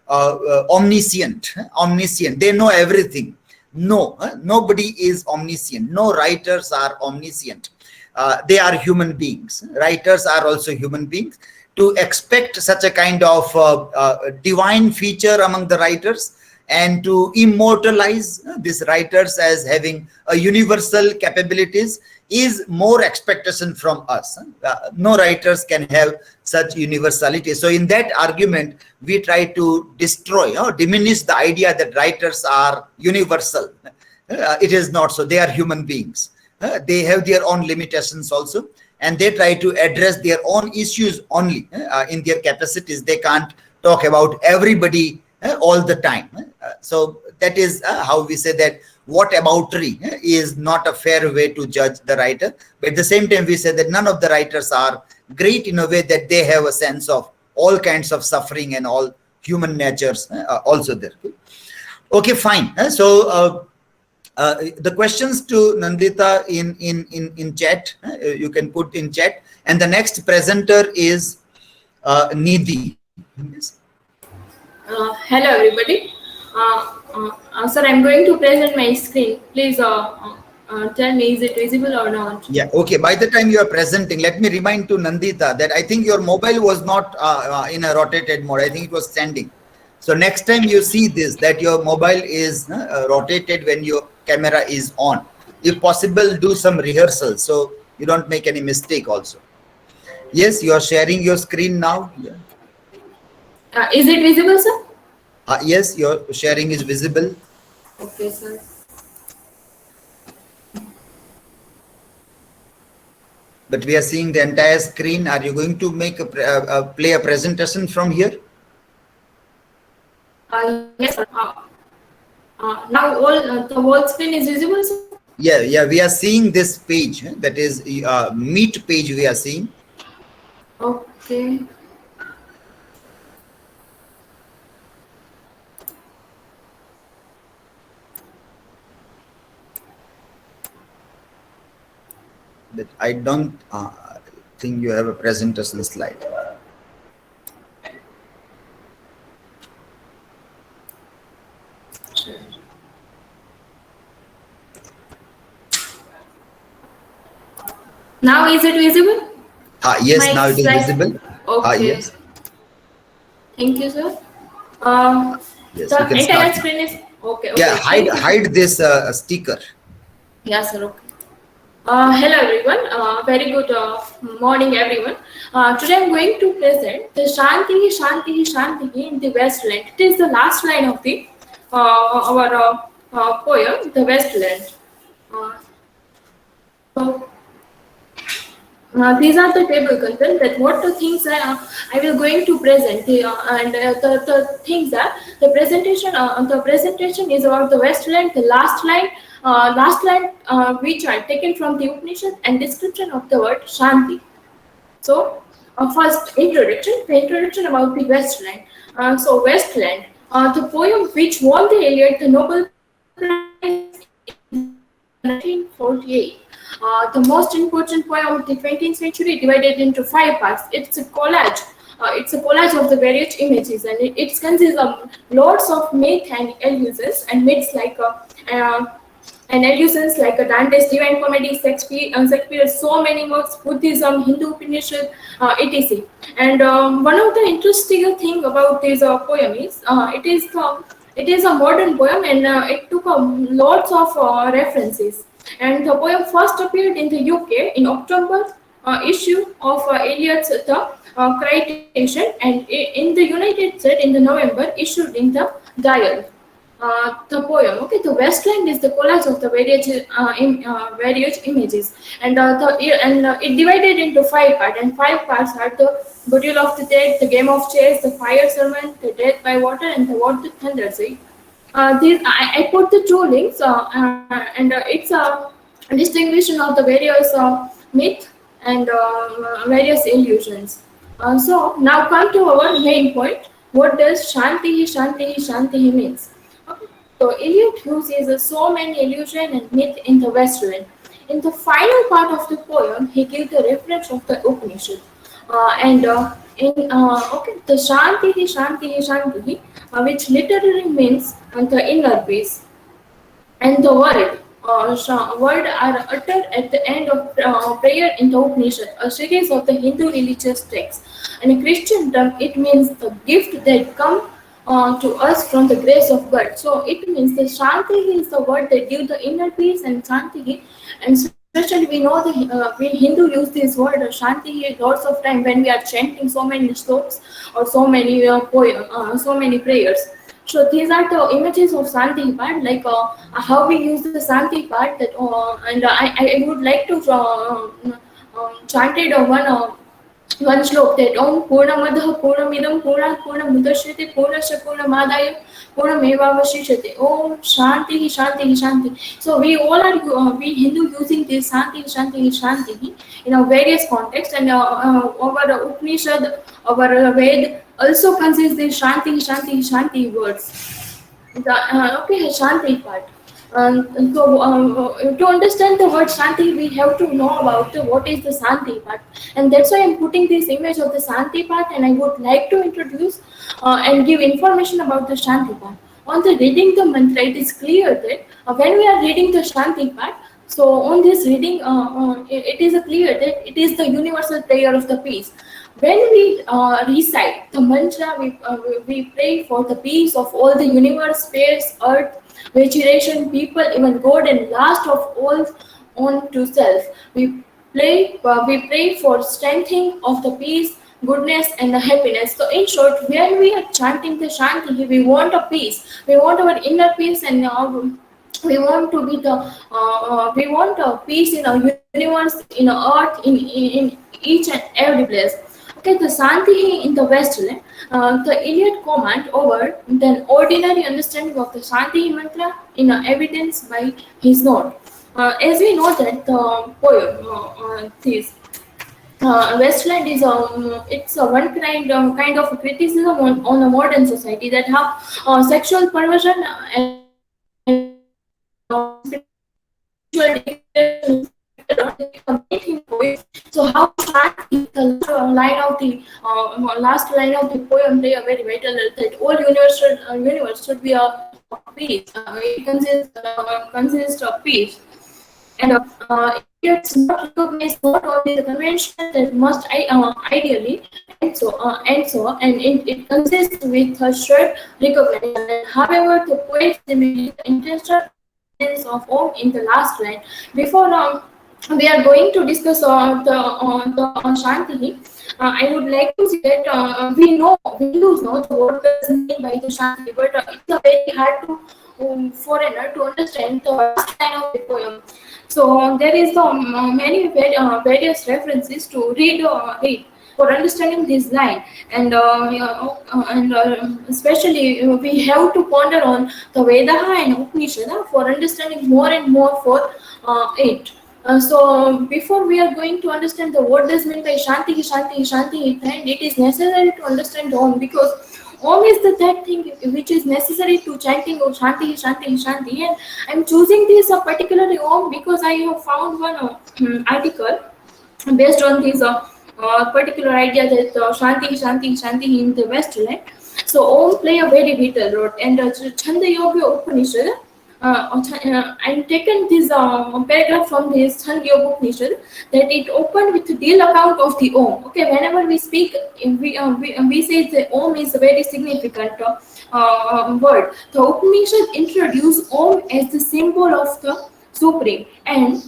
omniscient. They know everything. No, nobody is omniscient. No writers are omniscient. They are human beings. Writers are also human beings. To expect such a kind of divine feature among the writers and to immortalize these writers as having a universal capabilities is more expectation from us. No writers can have such universality. So in that argument, we try to destroy or diminish the idea that writers are universal. It is not so. They are human beings. They have their own limitations also, and they try to address their own issues only in their capacities. They can't talk about everybody all the time. So that is how we say that whataboutery is not a fair way to judge the writer. But at the same time, we say that none of the writers are great in a way that they have a sense of all kinds of suffering and all human natures also there. Okay, fine. So the questions to Nandita in chat, you can put in chat. And the next presenter is Nidhi. Hello everybody. Sir, I'm going to present my screen. Please tell me, is it visible or not? Yeah, okay. By the time you are presenting, let me remind to Nandita that I think your mobile was not in a rotated mode. I think it was standing. So next time you see this, that your mobile is rotated when your camera is on. If possible, do some rehearsal so you don't make any mistake also. Yes, you are sharing your screen now. Yeah. Is it visible, sir? Yes, your sharing is visible. Okay, sir. But we are seeing the entire screen. Are you going to make play a presentation from here? Yes, sir. Now the whole screen is visible, sir? Yeah, we are seeing this page. That is meet page we are seeing. Okay. But I don't think you have a presentation slide. Now is it visible? Yes, My now it is slide. visible. Okay. Yes. Thank you, sir. Yes, The you can entire start. screen is okay. Yeah, Thank you, sir. hide this sticker. Yes, sir. Okay. Hello, everyone. Very good morning, everyone. Today I'm going to present the Shantih, Shantih, Shantih in the West Land. It is the last line of the our poem, The West Land. So these are the table content that what the things I will going to present and the things are the presentation is about the Westland, the last line which are taken from the Upanishad and description of the word Shanti. So first the introduction about the Westland. So Westland, the poem which won the Eliot the Nobel Prize in 1948. The most important poem of the 20th century, divided into 5 parts. It's a collage. It's a collage of the various images, and it consists of lots of myth and allusions, and myths like and allusions like Dante's Divine Comedy, Shakespeare, so many works, Buddhism, Hindu Upanishad, etc. And one of the interesting thing about this poem is it is a modern poem, and it took lots of references. And the poem first appeared in the UK in October issue of Eliot's The Criterion, and in the United States in the November issued in the Dial. The poem, okay, the Westland is the collage of the various images, and it divided into 5 parts, and 5 parts are the Burial of the Dead, the Game of Chess, the Fire Sermon, the Death by Water, and the What the Thunder Say. I put the 2 links, and it's a distinguishing of the various myth and various illusions. So now come to our main point. What does Shanti, Shanti, Shanti means? Okay. So Eliot uses so many illusion and myth in the Westland. In the final part of the poem, he gives the reference of the Upanishad, and okay, the Shanti, Shanti, Shanti, which literally means the inner peace, and the word are uttered at the end of prayer in the Upanishad, a series of the Hindu religious texts. And in Christian term, it means the gift that come to us from the grace of God. So it means the Shanti is the word that gives the inner peace, and Shanti, and especially we know we Hindu use this word Shanti lots of time when we are chanting so many slokas or so many so many prayers. So these are the images of Shanti part, like how we use the Shanti part. That and I would like to chant it one slok that Om Purnamadah Purnamidam Purnat Purnamudashyate Purnasya Purnamadaya Purnamevavashishyate. Om Shanti Shanti Shanti. So we all are we Hindu using this Shanti Shanti Shanti in a various contexts, and our Upanishad, our Ved also consists this Shanti Shanti Shanti words. The okay, Shanti part. To understand the word Shanti, we have to know about what is the Shanti part, and that's why I'm putting this image of the Shanti part, and I would like to introduce and give information about the Shanti part. On the reading the mantra, it is clear that when we are reading the Shanti part, So on this reading, it is clear that it is the universal prayer of the peace. When we recite the mantra, we pray for the peace of all the universe, space, earth, vegetation, people, even God, and last of all, on to self. We pray for strengthening of the peace, goodness, and the happiness. So, in short, when we are chanting the Shanti, we want a peace. We want our inner peace, and we want to be the we want a peace in our universe, in our earth, in each and every place. Okay, the Shanti in the Westland, the Eliot comment over the ordinary understanding of the Shanti mantra in evidence by his note. As we know that the poem, this Westland is it's a one kind of criticism on a modern society that have sexual perversion and spiritual degradation is a main thing poem. So how Shanti, the last line of the poem, play a very vital that all universe should be a peace. It consists of peace. And it's not recognized not only the convention that must ideally and it consists with a shared recognition. However, the poet limited the intentional presence of Om in the last line. Before we are going to discuss the Shanti. I would like to say that we do know the what does mean by the Shanti, but it's a very hard to foreigner to understand the last line of the poem. So there is many various references to read for understanding this line, and especially we have to ponder on the Vedaha and Upanishad for understanding more and more for it. So before we are going to understand the what does mean by Shanti, and it is necessary to understand Om, because Om is that thing which is necessary to chanting of Shanti. And I'm choosing this particularly Om because I have found one article based on this particular idea that Shanti in the Westland. So Om play a very vital role, and Chanda Yoga Upanishad. I'm taken this paragraph from this Chandogya Upanishad that it opened with the deal account of the Om. Okay, whenever we speak, we say the Om is a very significant word. The Upanishad introduced Om as the symbol of the Supreme and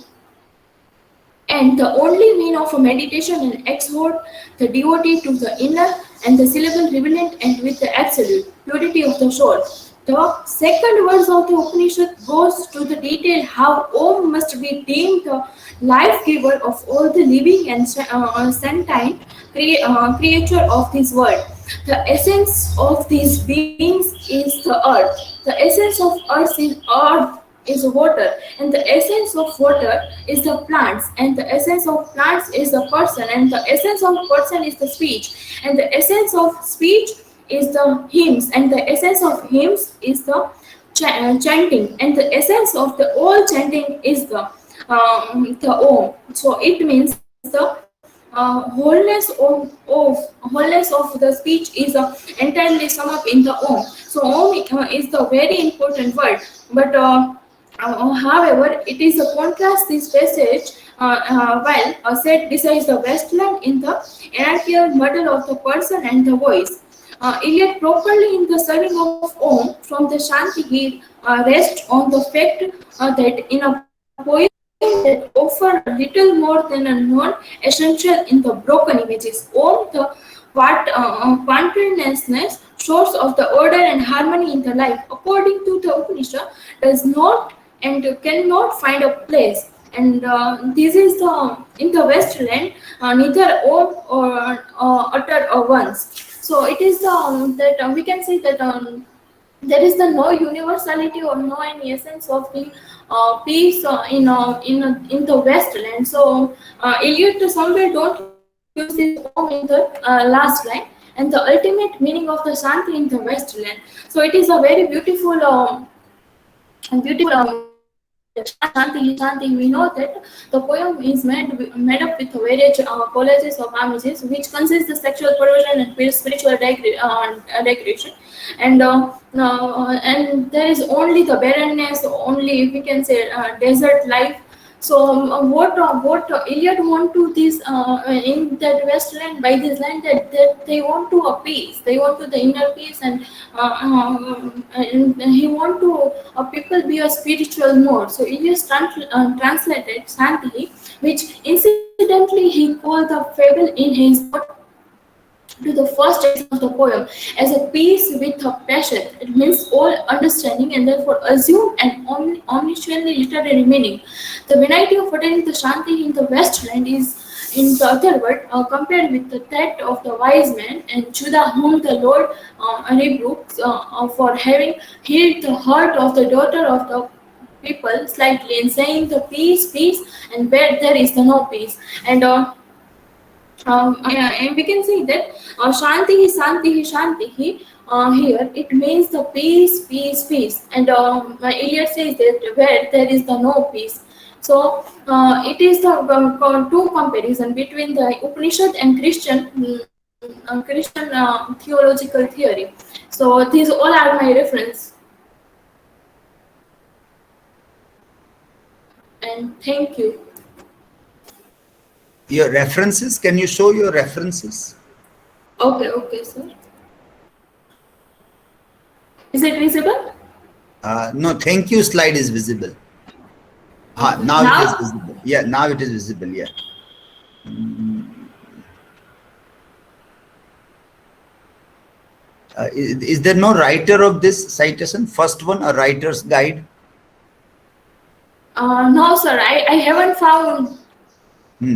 the only mean of a meditation and exhort the devotee to the inner and the syllable relevant and with the absolute purity of the soul. The second verse of the Upanishad goes to the detail how Om must be deemed the life giver of all the living and sentient creature of this world. The essence of these beings is the earth. The essence of earth is water, and the essence of water is the plants, and the essence of plants is the person, and the essence of person is the speech, and the essence of speech is the hymns, and the essence of hymns is the chanting, and the essence of the all chanting is the Om. So it means the wholeness of the speech is entirely sum up in the Om. So Om is the very important word, but however, it is a contrast this passage while set besides the Westland in the anarchical model of the person and the voice. Eliot properly in the serving of Om from the Shanti he rests on the fact that in a poem that offer little more than a non-essential in the broken images. Om, the quantitative source of the order and harmony in the life, according to the Upanishad, does not and cannot find a place. And this is the in the Westland, neither Om or uttered once. So it is that we can say that there is the no universality or no any essence of the peace in the Westland. So Eliot somewhere don't use this Om in the last line, and the ultimate meaning of the Shanti in the Westland. So it is a very beautiful. Shanti, we know that the poem is made up with various collages of images, which consist of sexual perversion and spiritual degradation, and there is only the barrenness, only we can say desert life, So what Eliot want to this in that Westland by this land, that they want to a peace, they want to the inner peace, and he want to people be a spiritual mode. So Eliot translated Shantih, which incidentally he called the fable in his note to the first edition of the poem as a piece with a passion. It means all understanding and therefore assume an omnisciently literary meaning. The vanity of attaining the Shanti in the Westland is, in the other word, compared with that of the wise man and Judah, whom the Lord rebukes for having healed the heart of the daughter of the people slightly, and saying the peace, peace, and where there is the no peace. And we can say that Shanti, Shanti, Shanti. Here it means the peace, peace, peace. And Eliot says that where there is the no peace. So it is the two comparison between the Upanishad and Christian theological theory. So these all are my reference. And thank you. Your references, can you show your references? Okay, sir. Is it visible? No, thank you slide is visible. Now it is visible. Yeah, now it is visible. Yeah. Is there no writer of this citation? First one, a writer's guide? No, sir. I haven't found.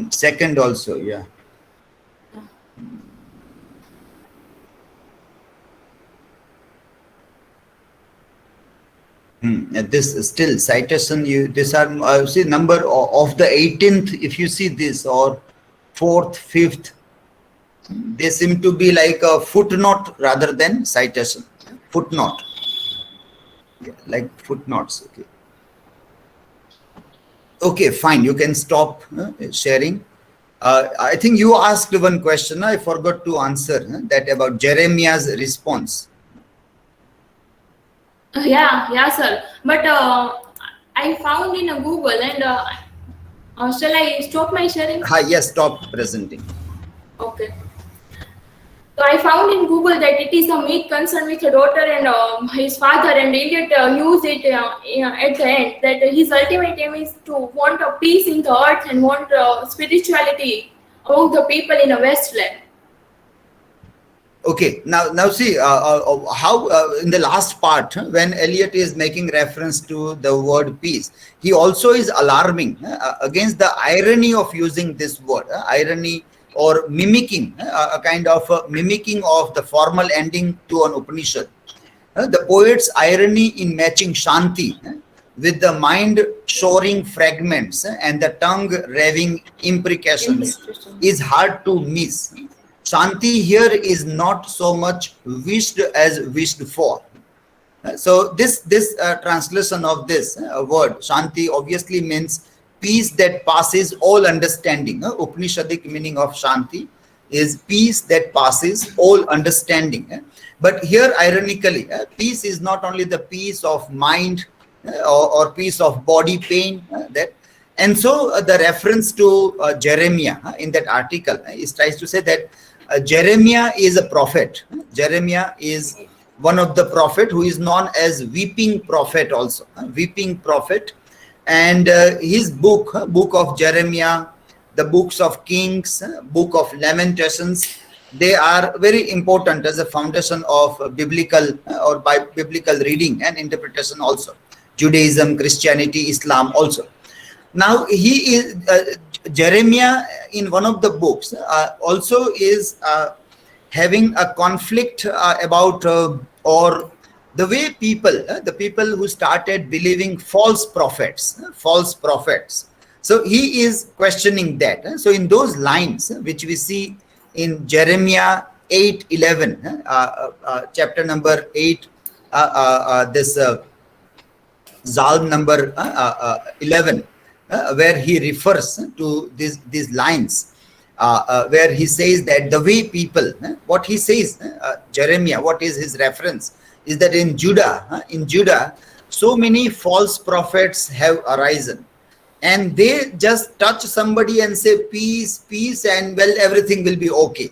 Second also, yeah. This still citation, these are see number of the 18th, if you see this, or 4th, 5th, they seem to be like a footnote rather than citation. Footnote, yeah, like footnotes. Okay, fine, you can stop sharing. I think you asked one question I forgot to answer, that about Jeremiah's response. Yeah, sir. But I found in a Google, and shall I stop my sharing? Yes, stop presenting. Okay. So I found in Google that it is a myth concerned with a daughter and his father, and Eliot used it at the end, that his ultimate aim is to want a peace in the earth and want spirituality among the people in a Westland. Okay, now see how in the last part, when Eliot is making reference to the word peace, he also is alarming against the irony of using this word, irony, or mimicking, a kind of mimicking of the formal ending to an Upanishad. The poet's irony in matching Shanti with the mind shoring fragments and the tongue raving imprecations is hard to miss. Shanti here is not so much wished as wished for. So this translation of this word Shanti obviously means peace that passes all understanding. Upanishadic meaning of Shanti is peace that passes all understanding. But here, ironically, peace is not only the peace of mind or peace of body pain. And so the reference to Jeremiah in that article is tries to say that Jeremiah is a prophet. Jeremiah is one of the prophet who is known as weeping prophet also. Weeping prophet. And his book of Jeremiah, the books of Kings, book of Lamentations, they are very important as a foundation of biblical or by biblical reading and interpretation also. Judaism, Christianity, Islam also. Now he is Jeremiah in one of the books also is having a conflict about or the way people, the people who started believing false prophets. So he is questioning that. So in those lines, which we see in Jeremiah 8:11, chapter number 8, this Psalm number 11, where he refers to these lines, where he says that the way people, what he says, Jeremiah, what is his reference, is that in Judah, so many false prophets have arisen, and they just touch somebody and say peace, peace, and well, everything will be okay.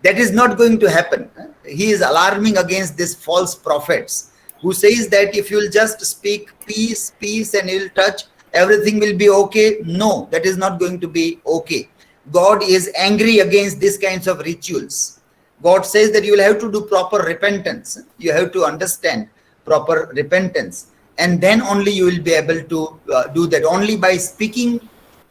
That is not going to happen. He is alarming against these false prophets who says that if you will just speak peace, peace, and you will touch, everything will be okay. No, that is not going to be okay. God is angry against these kinds of rituals. God says that you will have to do proper repentance. You have to understand proper repentance. And then only you will be able to do that. Only by speaking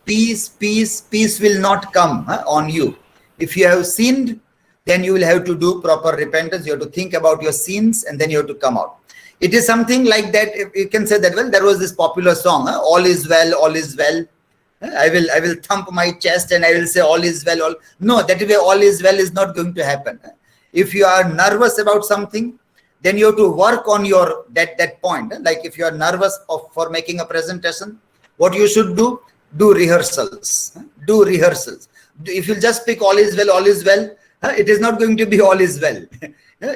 peace, peace, peace will not come on you. If you have sinned, then you will have to do proper repentance. You have to think about your sins and then you have to come out. It is something like that. If you can say that, well, there was this popular song, all is well, all is well. I will thump my chest and I will say all is well. No, that way all is well is not going to happen. If you are nervous about something, then you have to work on your that point. Like if you are nervous for making a presentation, what you should do rehearsals. Do rehearsals. If you just speak all is well, it is not going to be all is well.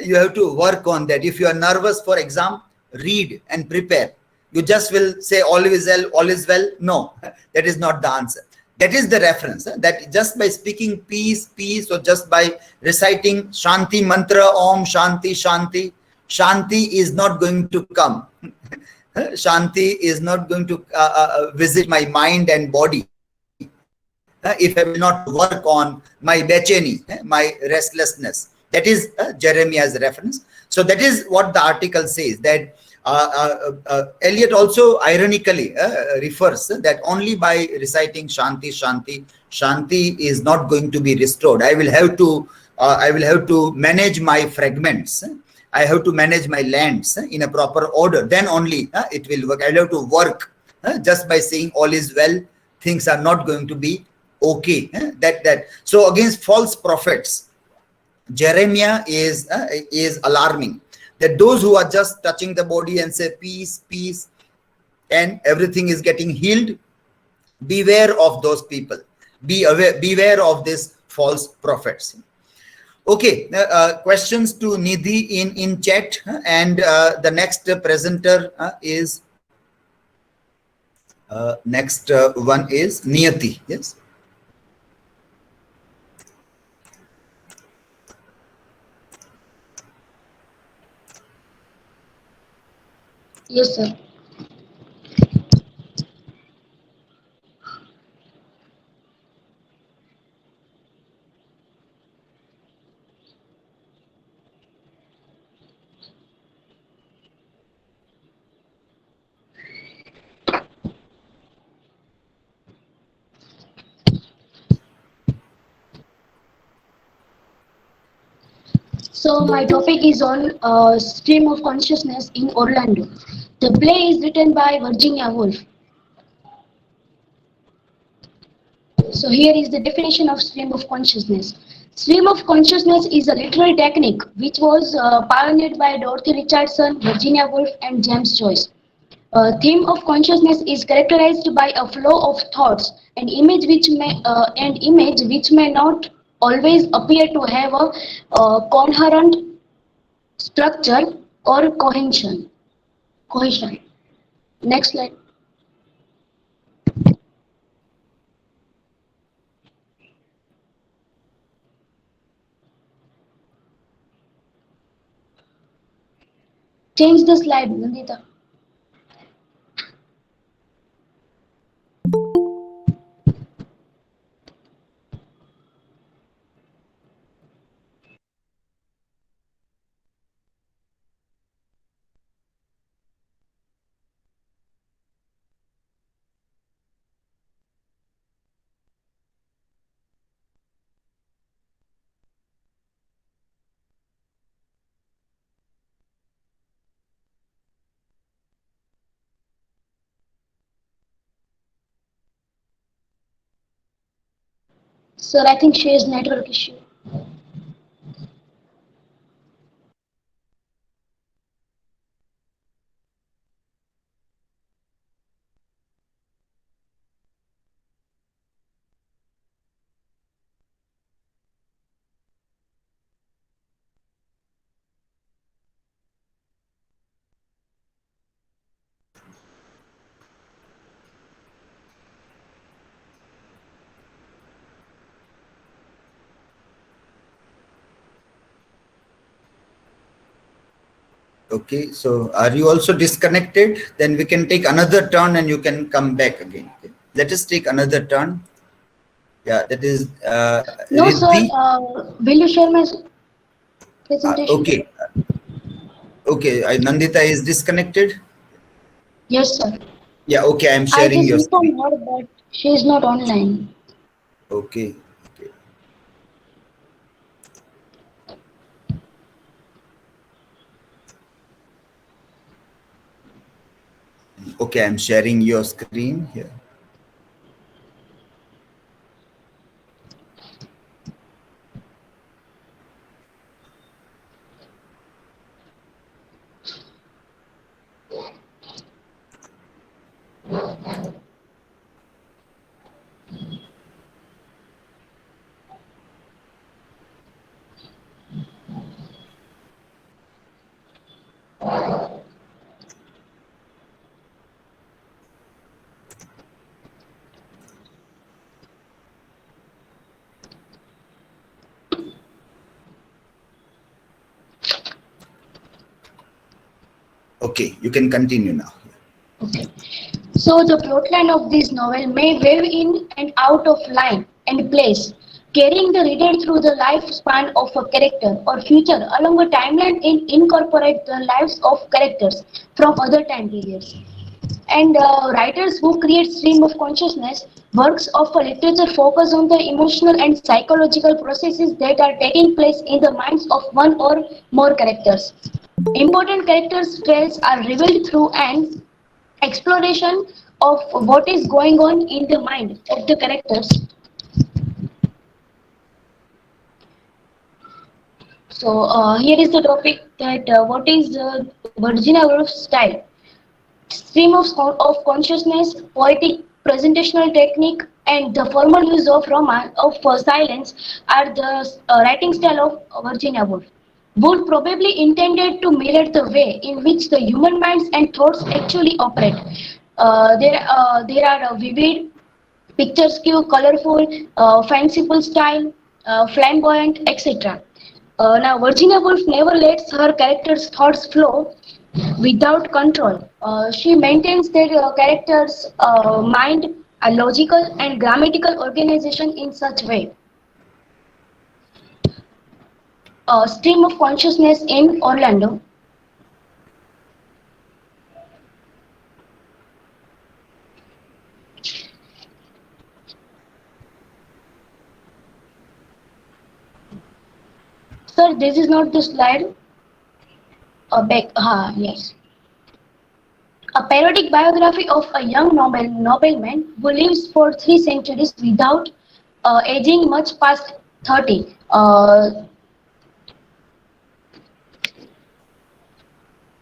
You have to work on that. If you are nervous for exam, read and prepare. You just will say all is well. No, that is not the answer. That is the reference. That just by speaking peace, peace, or just by reciting Shanti mantra, Om Shanti Shanti, Shanti is not going to come. Shanti is not going to visit my mind and body if I will not work on my becheni, my restlessness. That is Jeremiah's reference. So that is what the article says, that Eliot also ironically refers that only by reciting Shanti Shanti, Shanti is not going to be restored. I will have to manage my fragments. I have to manage my lands in a proper order. Then only it will work. I will have to work. Just by saying all is well, things are not going to be okay. So against false prophets, Jeremiah is alarming that those who are just touching the body and say peace, peace, and everything is getting healed, beware of those people. Beware of these false prophets. Okay, questions to Nidhi in chat, and the next presenter is next one is Niyati. Yes. Yes, sir. So my topic is on stream of consciousness in Orlando. The play is written by Virginia Woolf. So here is the definition of stream of consciousness. Stream of consciousness is a literary technique which was pioneered by Dorothy Richardson, Virginia Woolf, and James Joyce. Theme of consciousness is characterized by a flow of thoughts and image which may not always appear to have a coherent structure or cohesion. Next slide. Change the slide, Nandita. Sir, I think she has network issue. Okay, so are you also disconnected? Then we can take another turn and you can come back again. Okay. Let us take another turn. Yeah, that is No, sir. Riddhi. Will you share my presentation? Okay, okay. Nandita is disconnected. Yes, sir. Yeah, okay. I'm I sharing just your screen. informed her, but she is not online. Okay, okay. Okay, I'm sharing your screen here. Okay, you can continue now. Okay. So the plotline of this novel may wave in and out of line and place, carrying the reader through the lifespan of a character or future along a timeline and incorporate the lives of characters from other time periods. And writers who create stream of consciousness works of a literature focus on the emotional and psychological processes that are taking place in the minds of one or more characters. Important characters traits are revealed through an exploration of what is going on in the mind of the characters. So here is the topic that what is Virginia Woolf's style? Stream of consciousness, poetic presentational technique, and the formal use of silence are the writing style of Virginia Woolf. Woolf probably intended to mirror the way in which the human minds and thoughts actually operate. There are vivid, picturesque, colorful, fanciful style, flamboyant, etc. Now, Virginia Woolf never lets her characters' thoughts flow without control. She maintains their characters' mind a logical and grammatical organization in such way. Stream of consciousness in Orlando. Sir, this is not the slide. Back. Yes. A parodic biography of a young nobleman who lives for 3 centuries without aging much past 30.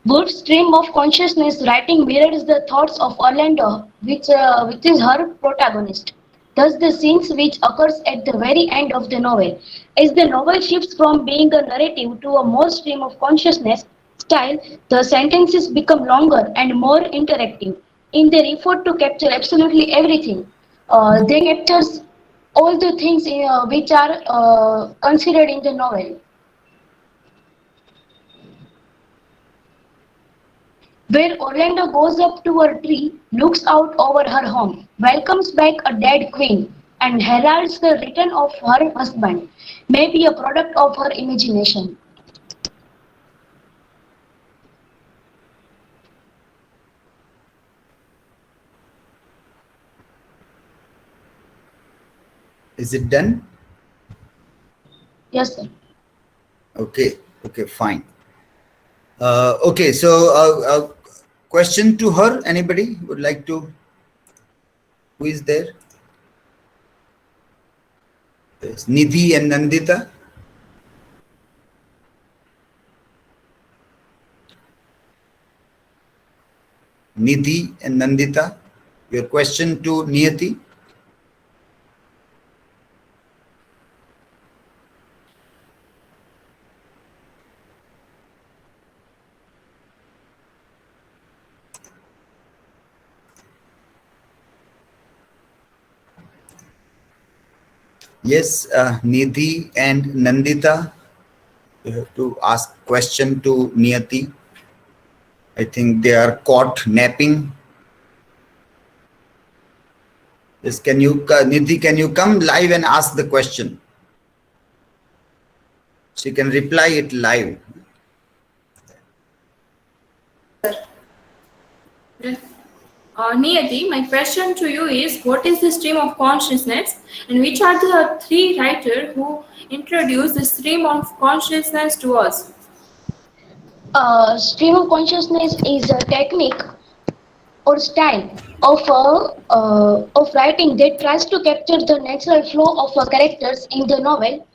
Wood's stream of consciousness writing mirrors the thoughts of Orlando, which is her protagonist. Thus, the scenes which occurs at the very end of the novel, as the novel shifts from being a narrative to a more stream of consciousness style, the sentences become longer and more interactive in their effort to capture absolutely everything. They captures all the things which are considered in the novel. Where Orlando goes up to a tree, looks out over her home, welcomes back a dead queen, and heralds the return of her husband, may be a product of her imagination. Is it done? Yes, sir. Okay, okay, fine. Okay, so question to her. Anybody would like to? Who is there? Yes, Nidhi and Nandita. Nidhi and Nandita. Your question to Niyati. Yes, Nidhi and Nandita. You have to ask question to Niyati. I think they are caught napping. Yes, can you, Nidhi, can you come live and ask the question? She can reply it live. Niyati, my question to you is what is the stream of consciousness and which are the three writers who introduced the stream of consciousness to us? Stream of consciousness is a technique or style of writing that tries to capture the natural flow of characters in the novel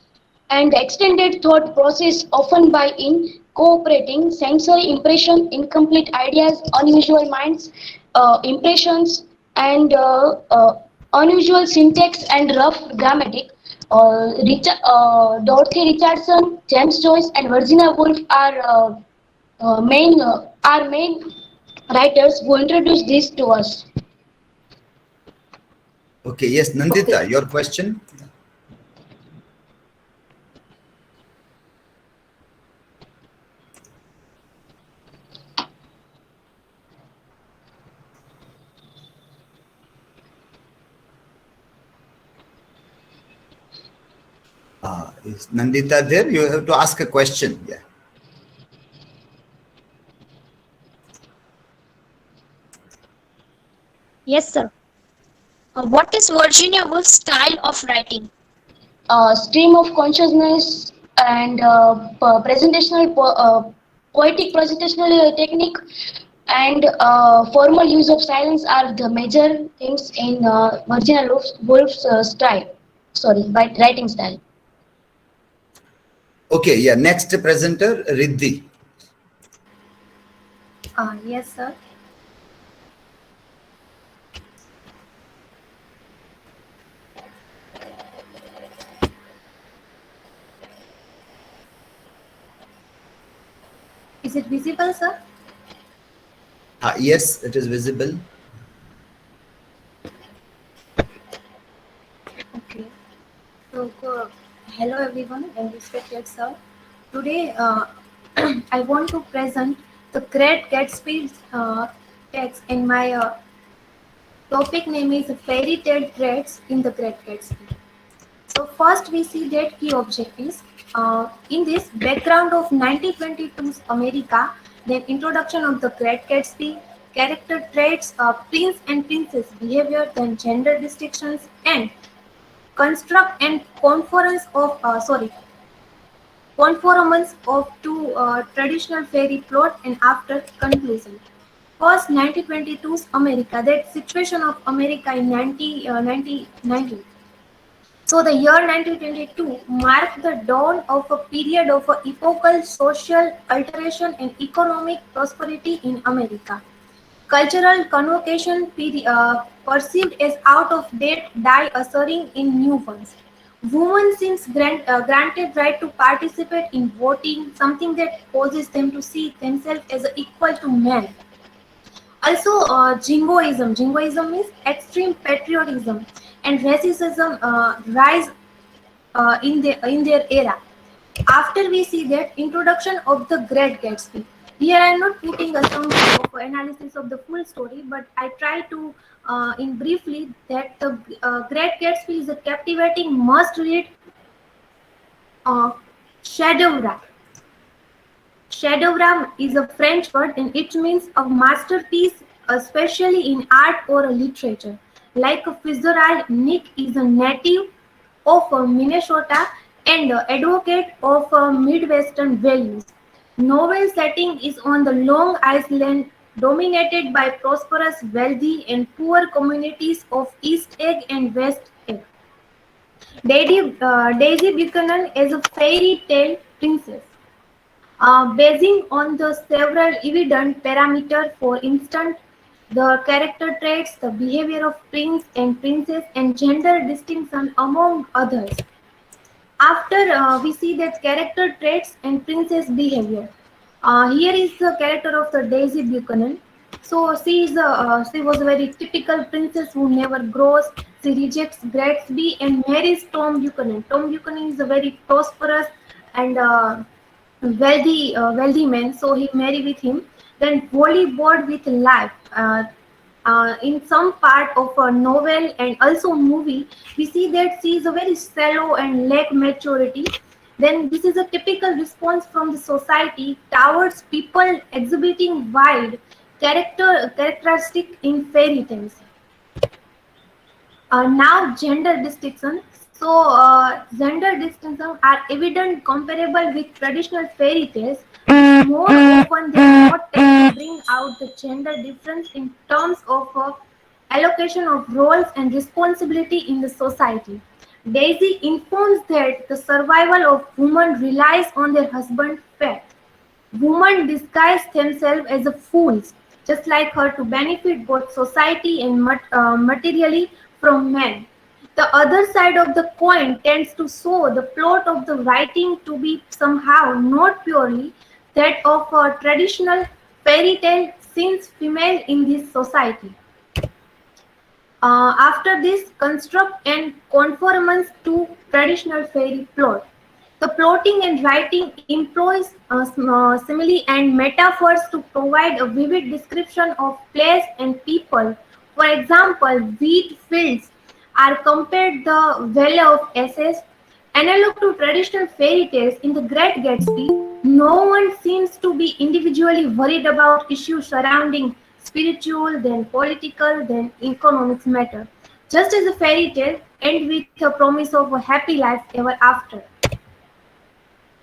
and the extended thought process often by incorporating sensory impression, incomplete ideas, unusual minds, impressions, and unusual syntax and rough grammatic. Dorothy Richardson, James Joyce, and Virginia Woolf are main writers who introduced this to us. Okay, yes, Nandita, your question? Is Nandita there? You have to ask a question. Yeah. Yes, sir. What is Virginia Woolf's style of writing? Stream of consciousness and poetic presentational technique and formal use of silence are the major things in Virginia Woolf's style. Sorry, writing style. Okay, yeah, next presenter, Riddhi. Yes, sir. Is it visible, sir? Yes, it is visible. Okay. So, hello everyone and respected sir. Today, I want to present the Great Gatsby's text, and my topic name is Fairy Tale Threads in the Great Gatsby. So first we see that key objectives. In this background of 1922's America, then introduction of the Great Gatsby, character traits, prince and princess behavior, then gender distinctions, and construct and conformance of two traditional fairy plot, and after conclusion. First, 1922's America, that situation of America in 1919. So the year 1922 marked the dawn of a period of epochal social alteration and economic prosperity in America. Cultural convocation perceived as out of date die ushering in new ones. Women seems granted right to participate in voting, something that causes them to see themselves as equal to men. Also, jingoism. Jingoism means extreme patriotism and racism rise in their era. After we see that introduction of the Great Gatsby. Here I am not putting a some of analysis of the full story, but I try to in briefly that the Great Gatsby is a captivating must-read uh, chef-d'oeuvre. Chef-d'oeuvre is a French word and it means a masterpiece, especially in art or literature. Like Fitzgerald, Nick is a native of Minnesota and advocate of Midwestern values. Novel setting is on the Long Island, dominated by prosperous, wealthy, and poor communities of East Egg and West Egg. Daisy Buchanan is a fairy tale princess. Basing on the several evident parameters, for instance, the character traits, the behavior of prince and princess, and gender distinction, among others. After we see that character traits and princess behavior. Here is the character of the Daisy Buchanan. So she was a very typical princess who never grows. She rejects Gatsby and marries Tom Buchanan. Tom Buchanan is a very prosperous and wealthy man, so he married with him. then wholly bored with life. In some part of a novel and also movie, we see that she is a very shallow and lack maturity. Then this is a typical response from the society towards people exhibiting wild characteristic in fairy tales. Now gender distinction. Gender distinctions are evident comparable with traditional fairy tales. More often than not, tend to bring out the gender difference in terms of allocation of roles and responsibility in the society. Daisy informs that the survival of women relies on their husband's fate. Women disguise themselves as a fools, just like her, to benefit both society and materially from men. The other side of the coin tends to show the plot of the writing to be somehow not purely that of a traditional fairy tale since female in this society. After this, construct and conformance to traditional fairy plot. The plotting and writing employs simile and metaphors to provide a vivid description of place and people. For example, wheat fields are compared the valley of Essex. Analog to traditional fairy tales in The Great Gatsby, no one seems to be individually worried about issues surrounding spiritual, then political, then economics matter. Just as a fairy tale ends with a promise of a happy life ever after.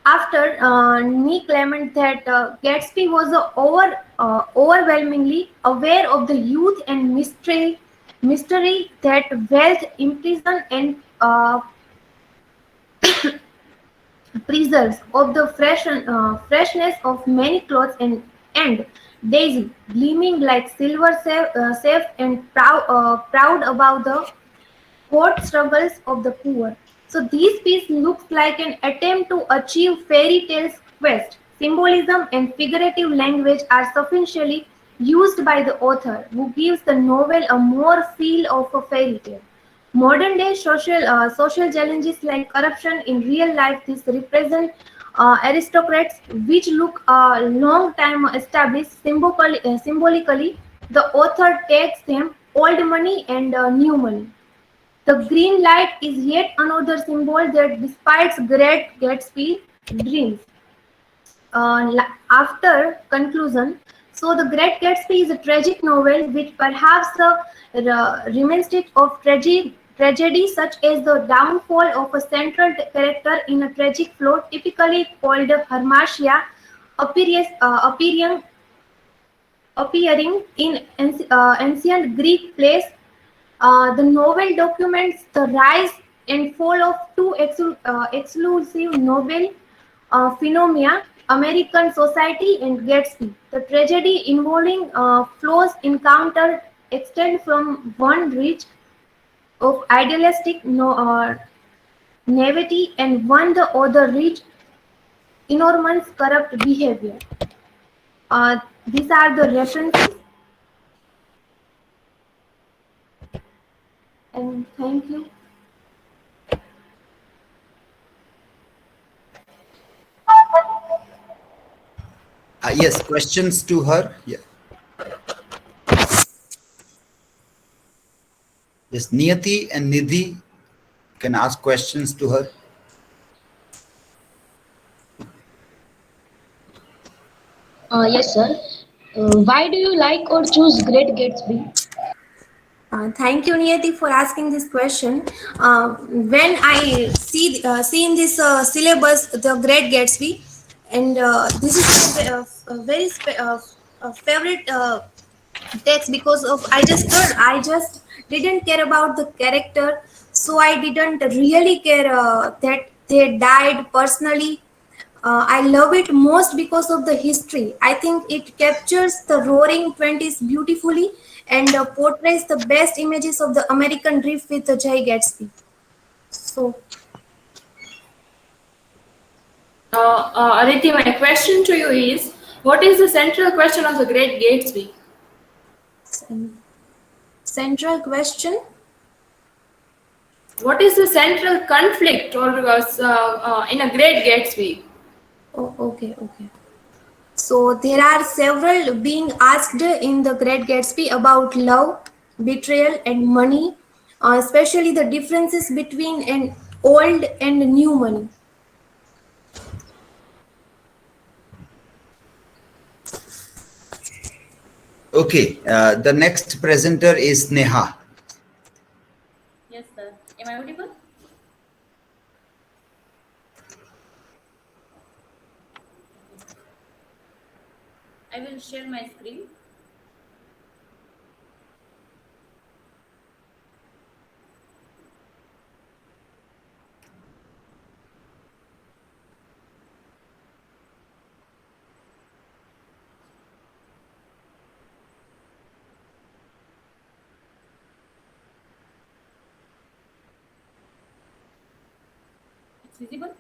After Nick lamented that Gatsby was overwhelmingly aware of the youth and mystery that wealth imprisoned and preserves of the freshness of many clothes and Daisy, gleaming like silver, safe and proud about the court struggles of the poor. So this piece looks like an attempt to achieve fairy tales quest. Symbolism and figurative language are sufficiently used by the author, who gives the novel a more feel of a fairy tale. Modern day social challenges like corruption in real life, this represent aristocrats which look a long time established symbolically. The author takes them old money and new money. The green light is yet another symbol that despises Great Gatsby dreams. After conclusion, so The Great Gatsby is a tragic novel which perhaps a reminiscent of tragedy such as the downfall of a central character in a tragic plot typically called Hermatia, appearing, appearing in ancient Greek plays. The novel documents the rise and fall of two exclusive novel phenomena, American society and Gatsby. The tragedy involving Flo's encounter extend from one reach of idealistic naivety and one the other reach enormous corrupt behavior. These are the references, and thank you. Yes, questions to her. Yeah. Yes, Niyati and Nidhi can ask questions to her. Yes, sir. Why do you like or choose Great Gatsby? Thank you, Niyati, for asking this question. When I see in this syllabus The Great Gatsby, and this is a very favorite text because of I just didn't care about the character, so I didn't really care that they died personally. I love it most because of the history. I think it captures the roaring 20s beautifully and portrays the best images of the American dream with the Jay Gatsby. So, Aditi, my question to you is, what is the central question of the Great Gatsby? central question. What is the central conflict or in a Great Gatsby? Oh, okay. So there are several being asked in The Great Gatsby about love, betrayal, and money, especially the differences between an old and new money. Okay, the next presenter is Sneha. Yes, sir. Am I audible? I will share my screen. It's visible?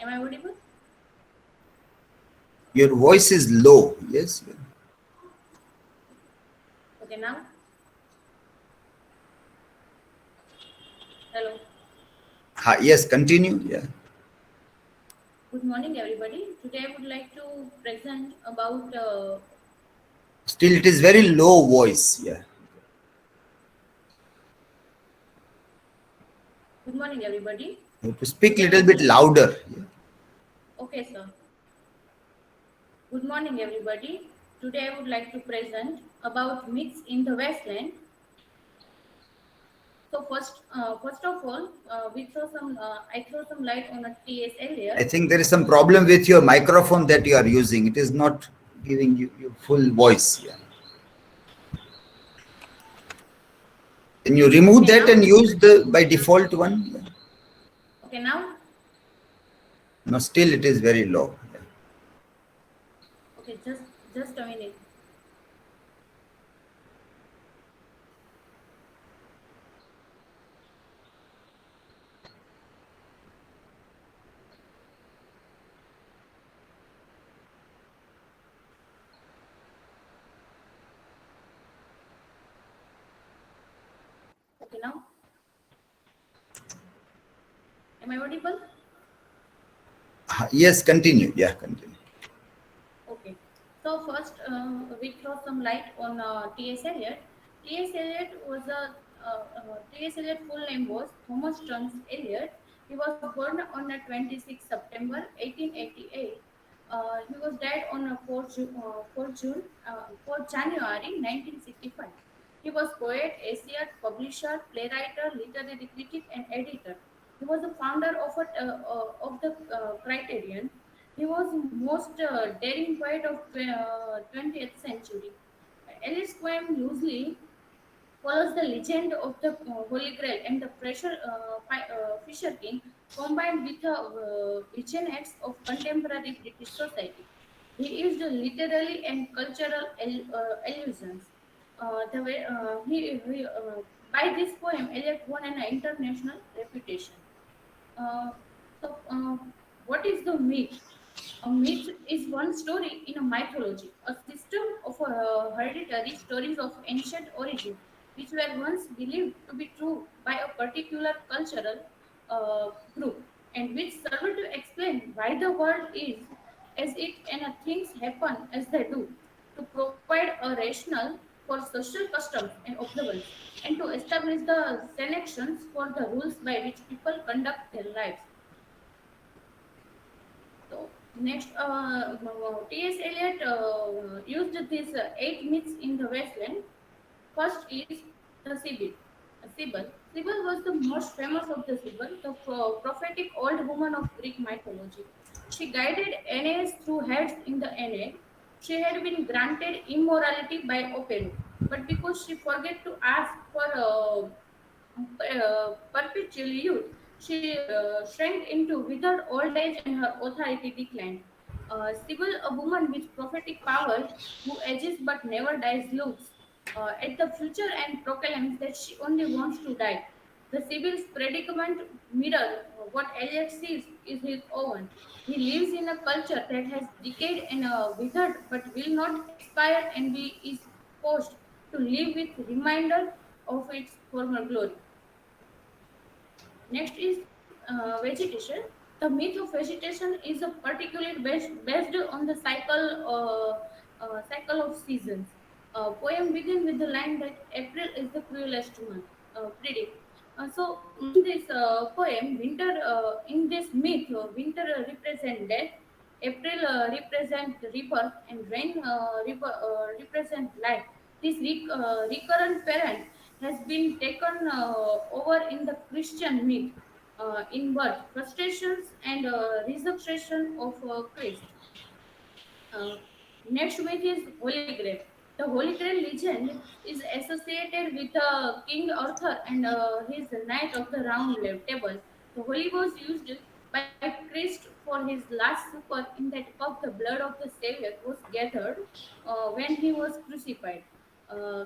Am I audible? Your voice is low. Yes. Okay, now? Hello. Yes, continue. Yeah. Good morning, everybody. Today I would like to present about. Still, it is very low voice. Yeah. Good morning, everybody. You have to speak a Today I little would bit like. louder. Okay, sir. Good morning, everybody. Today I would like to present about myths in the Westland. So first of all, we throw some. I throw some light on a T.S. I Eliot. think there is some problem with your microphone that you are using. It is not giving you your full voice. Yeah. Can you remove Okay, that now. and use the by default one? Yeah. Okay, now. No, still it is very low. Yeah. Okay, just a minute. Okay, now. Am I audible? Yes, continue. Yeah, continue. Okay. So first, we throw some light on T.S. Eliot. T.S. Eliot was a T.S. Eliot full name was Thomas Stearns Eliot. He was born on 26 September 1888. He was died on 4 January 1965. He was poet, essayist, publisher, playwright, literary critic, and editor. He was the founder of the Criterion. He was most daring poet of 20th century. Ellis poem loosely follows the legend of the Holy Grail and the Fisher King, combined with the vignettes of contemporary British society. He used literary and cultural allusions. By this poem, Eliot won an international reputation. Uh, so, what is the myth? A myth is one story in a mythology, a system of hereditary stories of ancient origin, which were once believed to be true by a particular cultural group, and which serve to explain why the world is as it and things happen as they do, to provide a rationale for social customs and observance, and to establish the selections for the rules by which people conduct their lives. So next, T.S. Eliot used these 8 myths in the Westland. First is the Sibyl. Sibyl. Sibyl was the most famous of the Sibyl, the prophetic old woman of Greek mythology. She guided Aeneas through heads in the Aeneid. She had been granted immortality by Apollo, but because she forgot to ask for perpetual youth, she shrank into withered old age and her authority declined. Sibyl, a woman with prophetic power who ages but never dies, looks at the future and proclaims that she only wants to die. The Sibyl's predicament mirror what Eliot sees is his own. He lives in a culture that has decayed and withered but will not expire and be is forced to live with reminder of its former glory. Next is vegetation. The myth of vegetation is a particularly based on the cycle of seasons. Poem begins with the line that April is the cruelest month. Predict. In this poem, in this myth, winter represent death, April represent rebirth, and rain represent life. This recurrent parent has been taken over in the Christian myth in birth, frustrations, and resurrection of Christ. Uh, Next myth is Holy Grail. The Holy Grail legend is associated with King Arthur and his Knight of the Round Table. The Holy was used by Christ for his last supper, in that cup the blood of the Savior was gathered when he was crucified. Uh,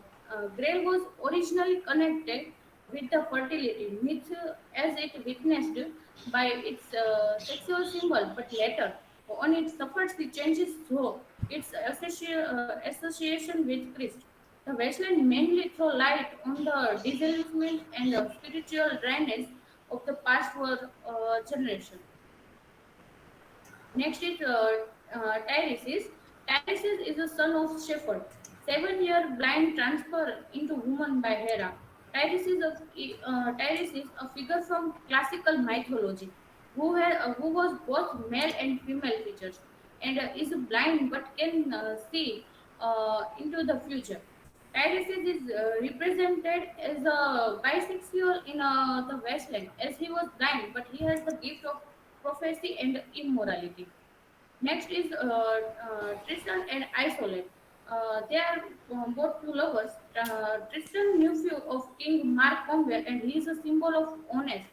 Grail was originally connected with the fertility myth as it witnessed by its sexual symbol, but later on its suffers the changes through its association with Christ. The Wasteland mainly throw light on the disillusionment and spiritual dryness of the past for generation. Next is Tiresias. Tiresias is the son of Shepherd. 7 year blind transfer into woman by Hera. Tiresias, a figure from classical mythology, who was both male and female features, and is blind but can see into the future. Tiresias is represented as a bisexual in the Westland, as he was blind, but he has the gift of prophecy and immorality. Next is Tristan and Isolde. They are both two lovers. Tristan, nephew of King Mark Cromwell, and he is a symbol of honest,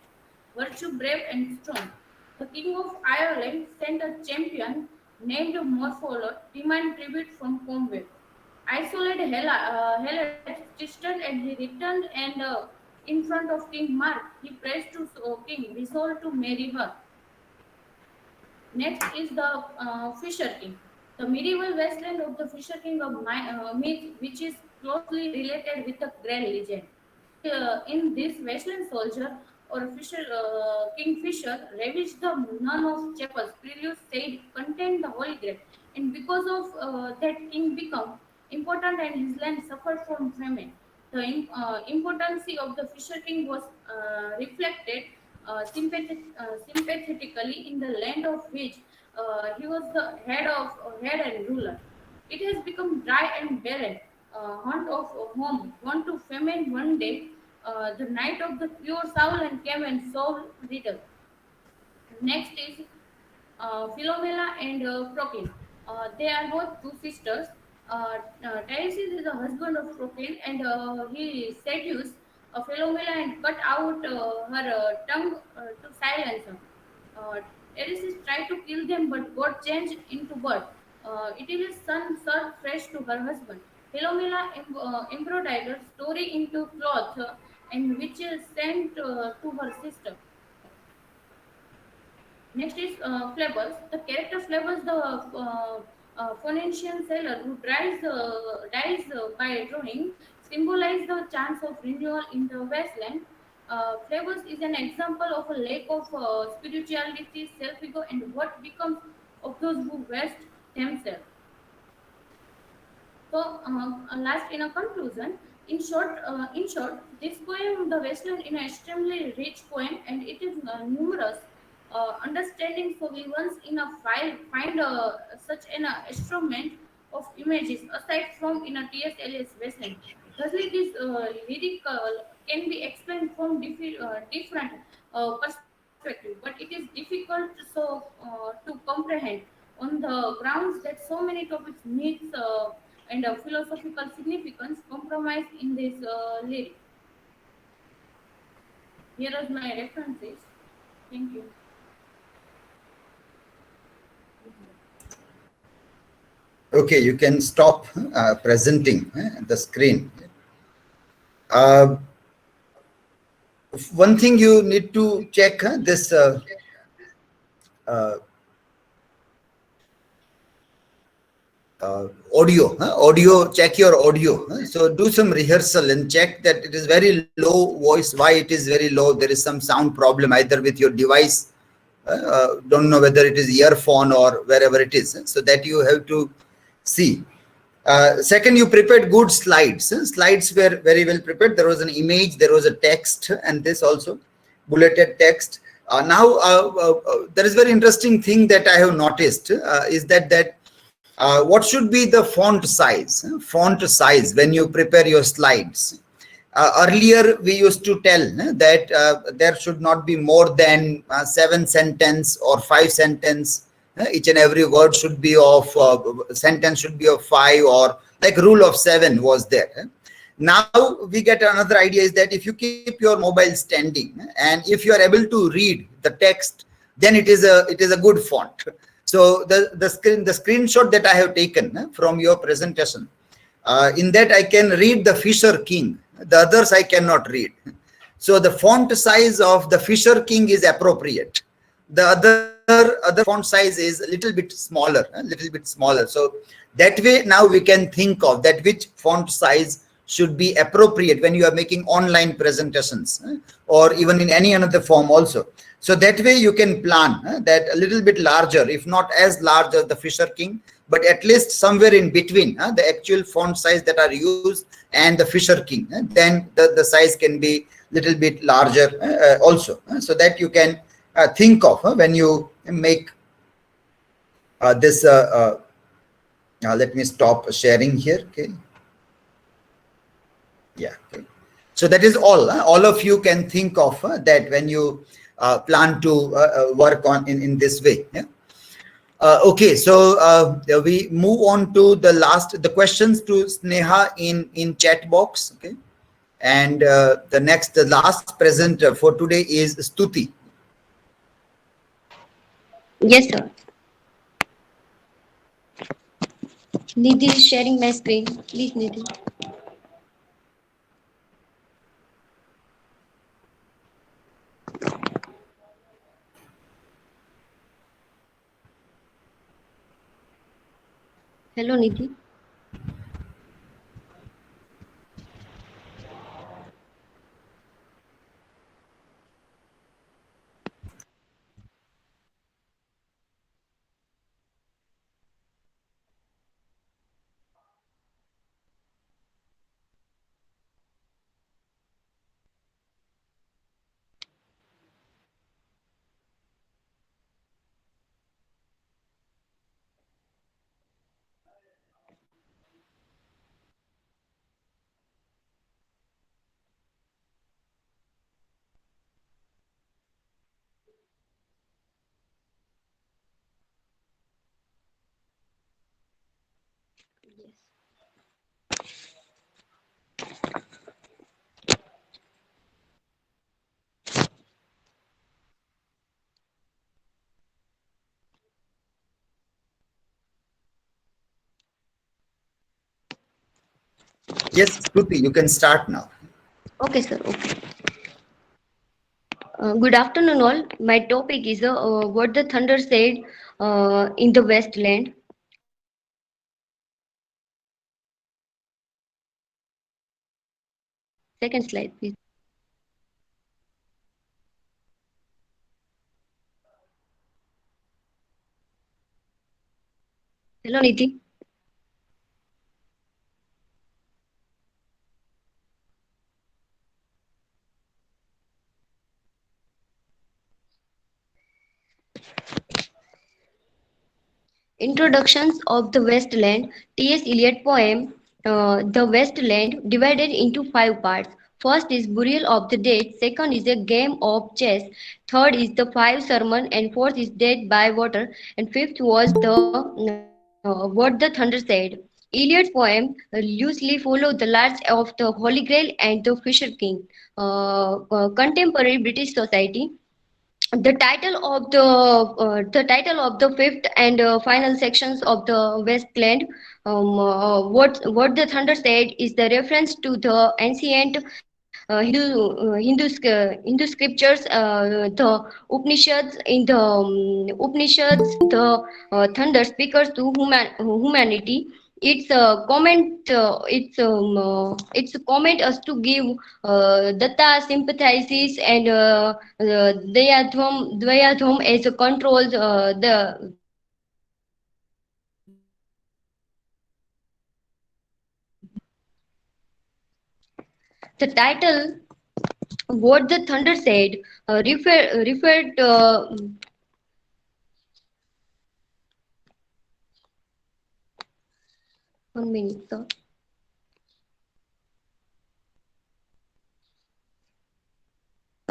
virtue, brave, and strong. The King of Ireland sent a champion named Morfolor, demand tribute from Cromwell. Isolated Hela Tristan, and he returned and in front of King Mark, he prays to King, resolved to marry her. Next is the Fisher King, the medieval wasteland of the Fisher King of myth, which is closely related with the Grail legend. In this wasteland soldier or Fisher King Fisher ravished the nun of chapels. Prelius said contained the Holy Grail, and because of that, king become important and his land suffered from famine. The importance of the Fisher King was reflected sympathetically in the land of which he was the head and ruler. It has become dry and barren, haunt of home, gone to famine one day, the night of the pure soul and came and soul riddle. Next is Philomela and Proclin. They are both two sisters. Tiresias is the husband of Proclin, and he seduced Philomela and cut out her tongue to silence her. Uh, Tiresias tried to kill them, but God changed into bird. It is his son served fresh to her husband. Philomela embroidered a story into cloth and which is sent to her sister. Next is Phlebas. The character Phlebas, the Phoenician sailor who dies by drowning, symbolize the chance of renewal in the wasteland. Phlebas is an example of a lack of spirituality, self-ego, and what becomes of those who waste themselves. Last in a conclusion, in short, this poem, The Wasteland, is an extremely rich poem, and it is numerous understanding. So we once in a file find such an instrument of images aside from in a T.S. Eliot's Wasteland. Thusly, this lyric can be explained from different perspective, but it is difficult to comprehend on the grounds that so many topics needs and philosophical significance compromise in this lyric. Here are my references. Thank you. Okay, you can stop presenting the screen. Uh, One thing you need to check this uh, audio, check your audio. So do some rehearsal and check that it is very low voice. Why it is very low? There is some sound problem either with your device. Don't know whether it is earphone or wherever it is. So that you have to see. Second, you prepared good slides. Slides were very well prepared. There was an image, there was a text, and this also bulleted text. There is very interesting thing that I have noticed is that what should be the font size? Font size when you prepare your slides. Earlier, we used to tell that there should not be more than 7 sentence or 5 sentence. Each and every word should be of sentence should be of 5, or like rule of 7 was there. Now we get another idea is that if you keep your mobile standing and if you are able to read the text, then it is a good font. So the screenshot that I have taken from your presentation, in that I can read the Fisher King. The others I cannot read. So the font size of the Fisher King is appropriate. The other font size is a little bit smaller, So that way now we can think of that which font size should be appropriate when you are making online presentations or even in any another form also. So that way you can plan that a little bit larger, if not as large as the Fisher King, but at least somewhere in between the actual font size that are used and the Fisher King. Then the size can be little bit larger also. So that you can think of when you make this. Let me stop sharing here. Okay. Yeah. Okay. So that is all. All of you can think of that when you plan to work on in this way. Yeah. Okay, so we move on to the questions to Sneha in chat box. Okay, and the last presenter for today is Stuti. Yes, sir. Nidhi is sharing my screen. Please, Nidhi. Hello, Nidhi. Yes, Stuti, you can start now. Okay, sir. Okay. Good afternoon, all. My topic is what the thunder said in the Westland. Second slide, please. Hello, Nidhi. Introductions of the Westland. T.S. Eliot poem, The Westland, divided into 5 parts. First is Burial of the Dead. Second is a game of chess. Third is the five sermon, and fourth is Death by Water. And fifth was the what the thunder said. Eliot's poem loosely followed the lives of the Holy Grail and the Fisher King. Contemporary British society. The title of the fifth and final sections of the Westland. What the thunder said is the reference to the ancient Hindu scriptures, the Upanishads. In the Upanishads, the thunder speakers to humanity. It's a comment us to give Datta sympathizes and Dayadham as a controls the title. What the thunder said referred 1 minute, sir.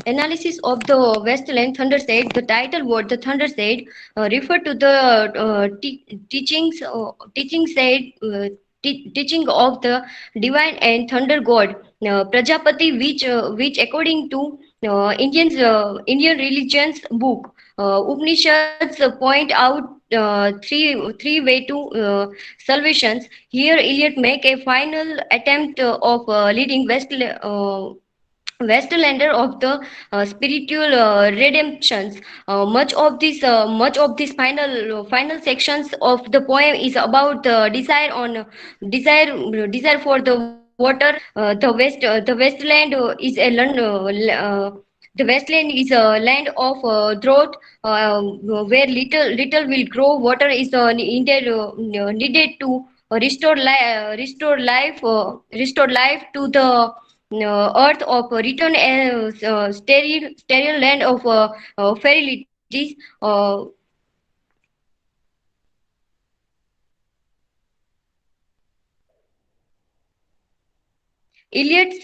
Analysis of the Westland Thunder said the title what the thunder said referred to the teaching of the divine and thunder god Prajapati, which according to Indian religion's book Upanishads point out three way to salvations. Here Eliot make a final attempt of leading Westlander of the spiritual redemptions. Much of this final sections of the poem is about desire for the water. The Westland is a land. The Westland is a land of drought, where little will grow. Water is needed to restore life to the earth of return as sterile land of fertilities. Eliot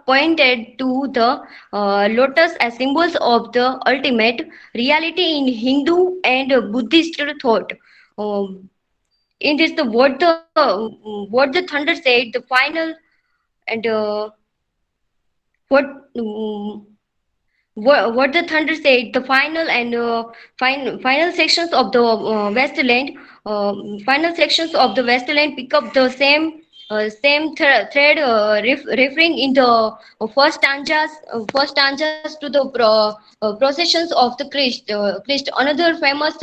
pointed to the lotus as symbols of the ultimate reality in Hindu and Buddhist thought. In this, what the thunder said, the final and what what the thunder said, the final and final sections of the Westland pick up the same thread, referring in the first stanzas to the processions of the Christ. Another famous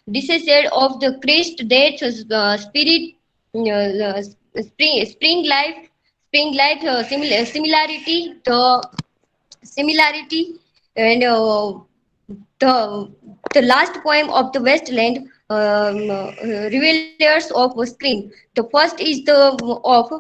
deceased of the Christ dates spirit, spring life similarity and the the last poem of the Westland revealers of a screen. The first is the of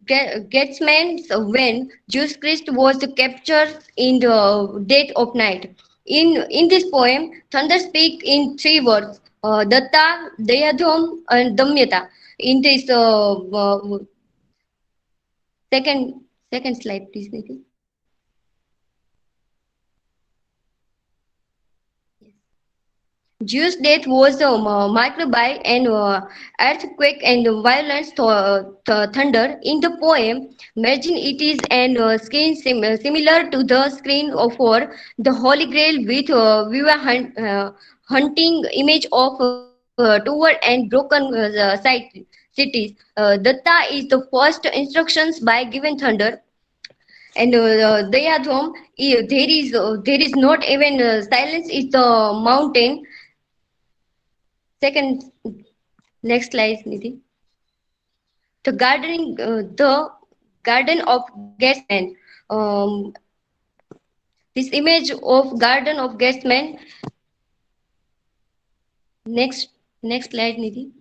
Gatsman when Jesus Christ was captured in the dead of night. In this poem, thunder speak in three words: Datta, Dayadham, and Damyata. In this second slide, please, Nidhi. Jews' death was marked by an earthquake and violent thunder. In the poem, imagine it is an screen similar to the screen for the Holy Grail with hunting image of towers and broken cities. Datta is the first instructions by given thunder. And they at home, there is not even silence is the mountain. Second, next slide, Nidhi. The garden of Gethsemane. This image of garden of Gethsemane. Next slide, Nidhi.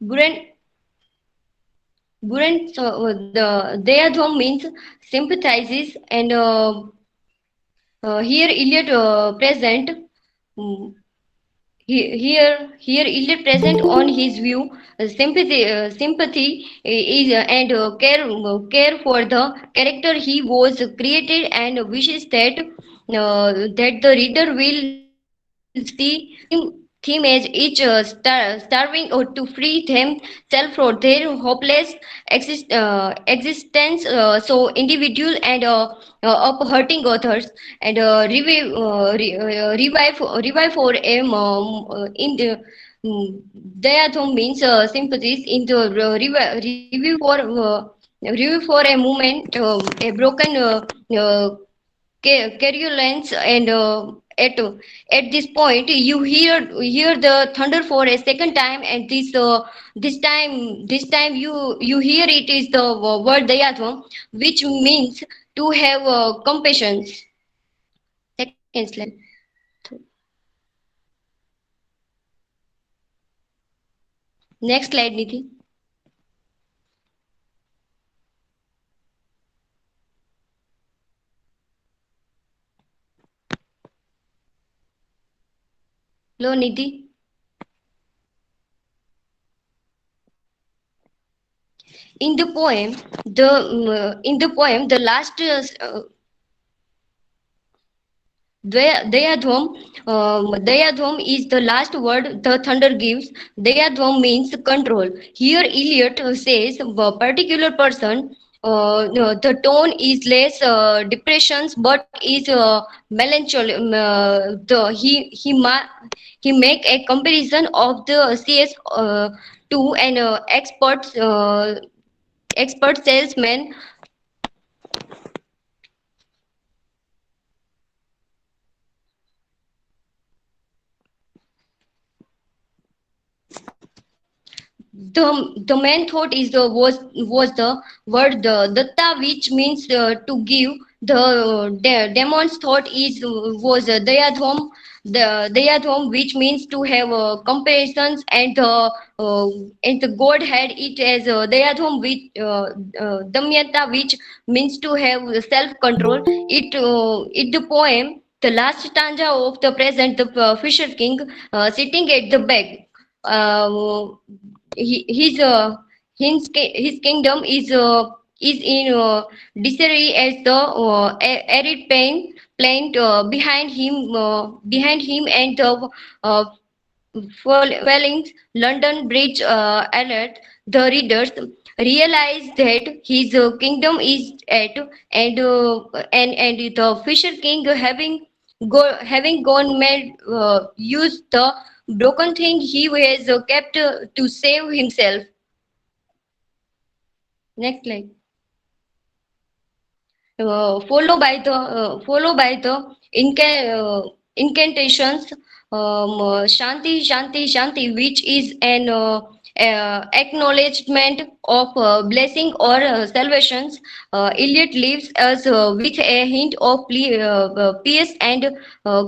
Buren, the Deyadhom means sympathizes, and here Eliot present. Here Eliot present on his view. Sympathy is and care for the character he was created, and wishes that the reader will see him theme as each starving or to free themselves from their hopeless existence. So individual and of hurting others and revive for in the Dayatho means sympathies in the review for a moment, a broken querulence, and at this point you hear the thunder for a second time, and this time you hear it is the word Dayatvam, which means to have compassion. Second slide. Next slide, Nidhi. Hello, Nidhi. In the poem, the last Dayadhvam is the last word the thunder gives. Dayadhvam means control. Here Eliot says a particular person. No, the tone is less depressions, but is melancholy. He make a comparison of the CS to an expert salesman. The main thought is was the word the datta, which means to give. The demon's thought is was dayadhvam, which means to have comparisons, and the god had it as dayadhvam, which damyata, which means to have self control. It the poem. The last stanza of the present, the fisher king sitting at the back. Uh, his his kingdom is in disarray as the arid plain behind him, and the Wellings London Bridge alert the readers realize that his kingdom is at, and the fisher king having gone mad used the broken thing he has kept to save himself. Next slide. Follow by the incantations, Shantih, Shantih, Shantih, which is an acknowledgement of blessing or salvations. Eliot leaves us with a hint of peace and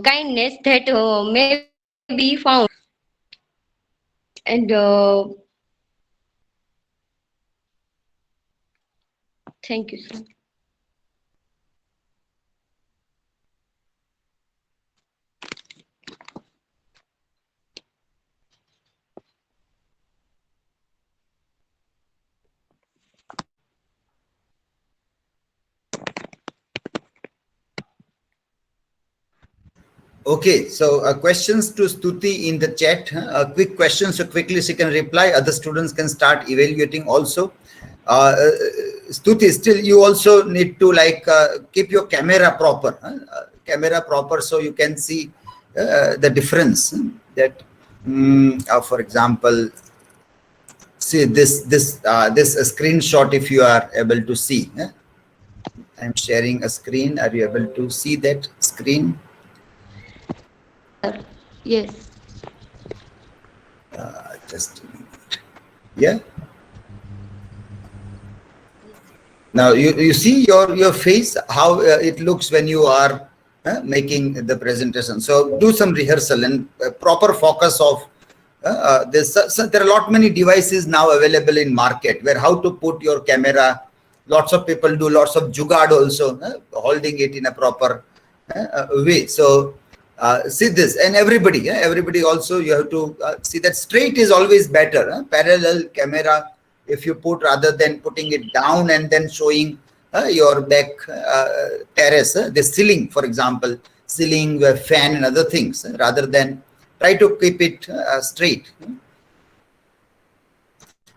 kindness that may be found. And thank you, sir. Okay, so questions to Stuti in the chat. Quick questions, so quickly she can reply. Other students can start evaluating also. Stuti, still you also need to keep your camera proper. So you can see the difference. That, for example, see this screenshot if you are able to see. I'm sharing a screen. Are you able to see that screen? Yes. Just a minute. Yeah. Now you see your face, how it looks when you are making the presentation. So do some rehearsal and proper focus of this. So there are a lot many devices now available in market where how to put your camera. Lots of people do lots of jugaad also, holding it in a proper way. So see this, and everybody also, you have to see that straight is always better. Parallel camera, if you put, rather than putting it down and then showing your back terrace, the ceiling, for example, ceiling, fan and other things, rather than try to keep it straight.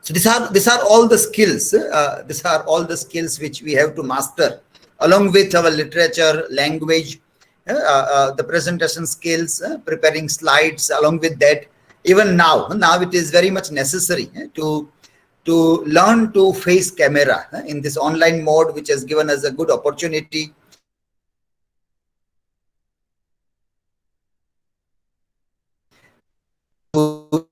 So these are all the skills. These are all the skills which we have to master, along with our literature, language, the presentation skills, preparing slides. Along with that, even now it is very much necessary to learn to face camera in this online mode, which has given us a good opportunity to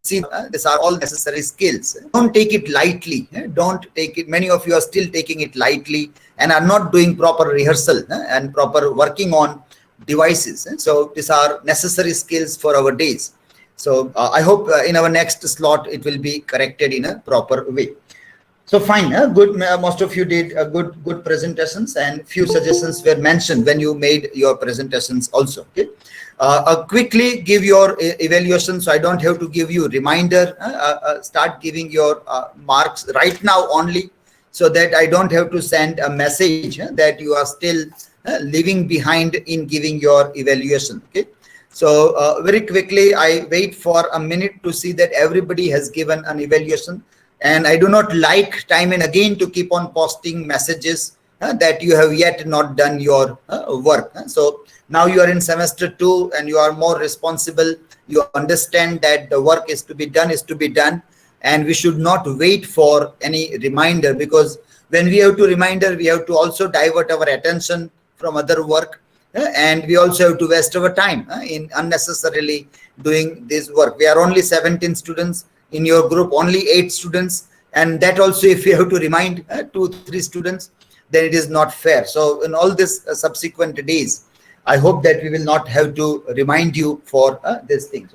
see. These are all necessary skills. Don't take it lightly. Don't take it. Many of you are still taking it lightly and are not doing proper rehearsal and proper working on devices. So these are necessary skills for our days. So I hope in our next slot it will be corrected in a proper way. So fine, good. Most of you did good presentations, and few suggestions were mentioned when you made your presentations also. Okay. Quickly give your evaluation, so I don't have to give you reminder. Start giving your marks right now only, so that I don't have to send a message that you are still leaving behind in giving your evaluation. Okay. So very quickly, I wait for a minute to see that everybody has given an evaluation. And I do not like time and again to keep on posting messages that you have yet not done your work. So now you are in semester 2 and you are more responsible. You understand that the work is to be done, and we should not wait for any reminder, because when we have to reminder, we have to also divert our attention from other work, and we also have to waste our time in unnecessarily doing this work. We are only 17 students. In your group, only 8 students, and that also if you have to remind 2-3 students, then it is not fair. So in all this subsequent days, I hope that we will not have to remind you for these things.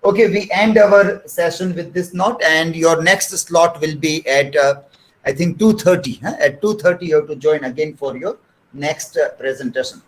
Okay, we end our session with this note, and your next slot will be at I think 2:30. At 2:30 you have to join again for your next presentation.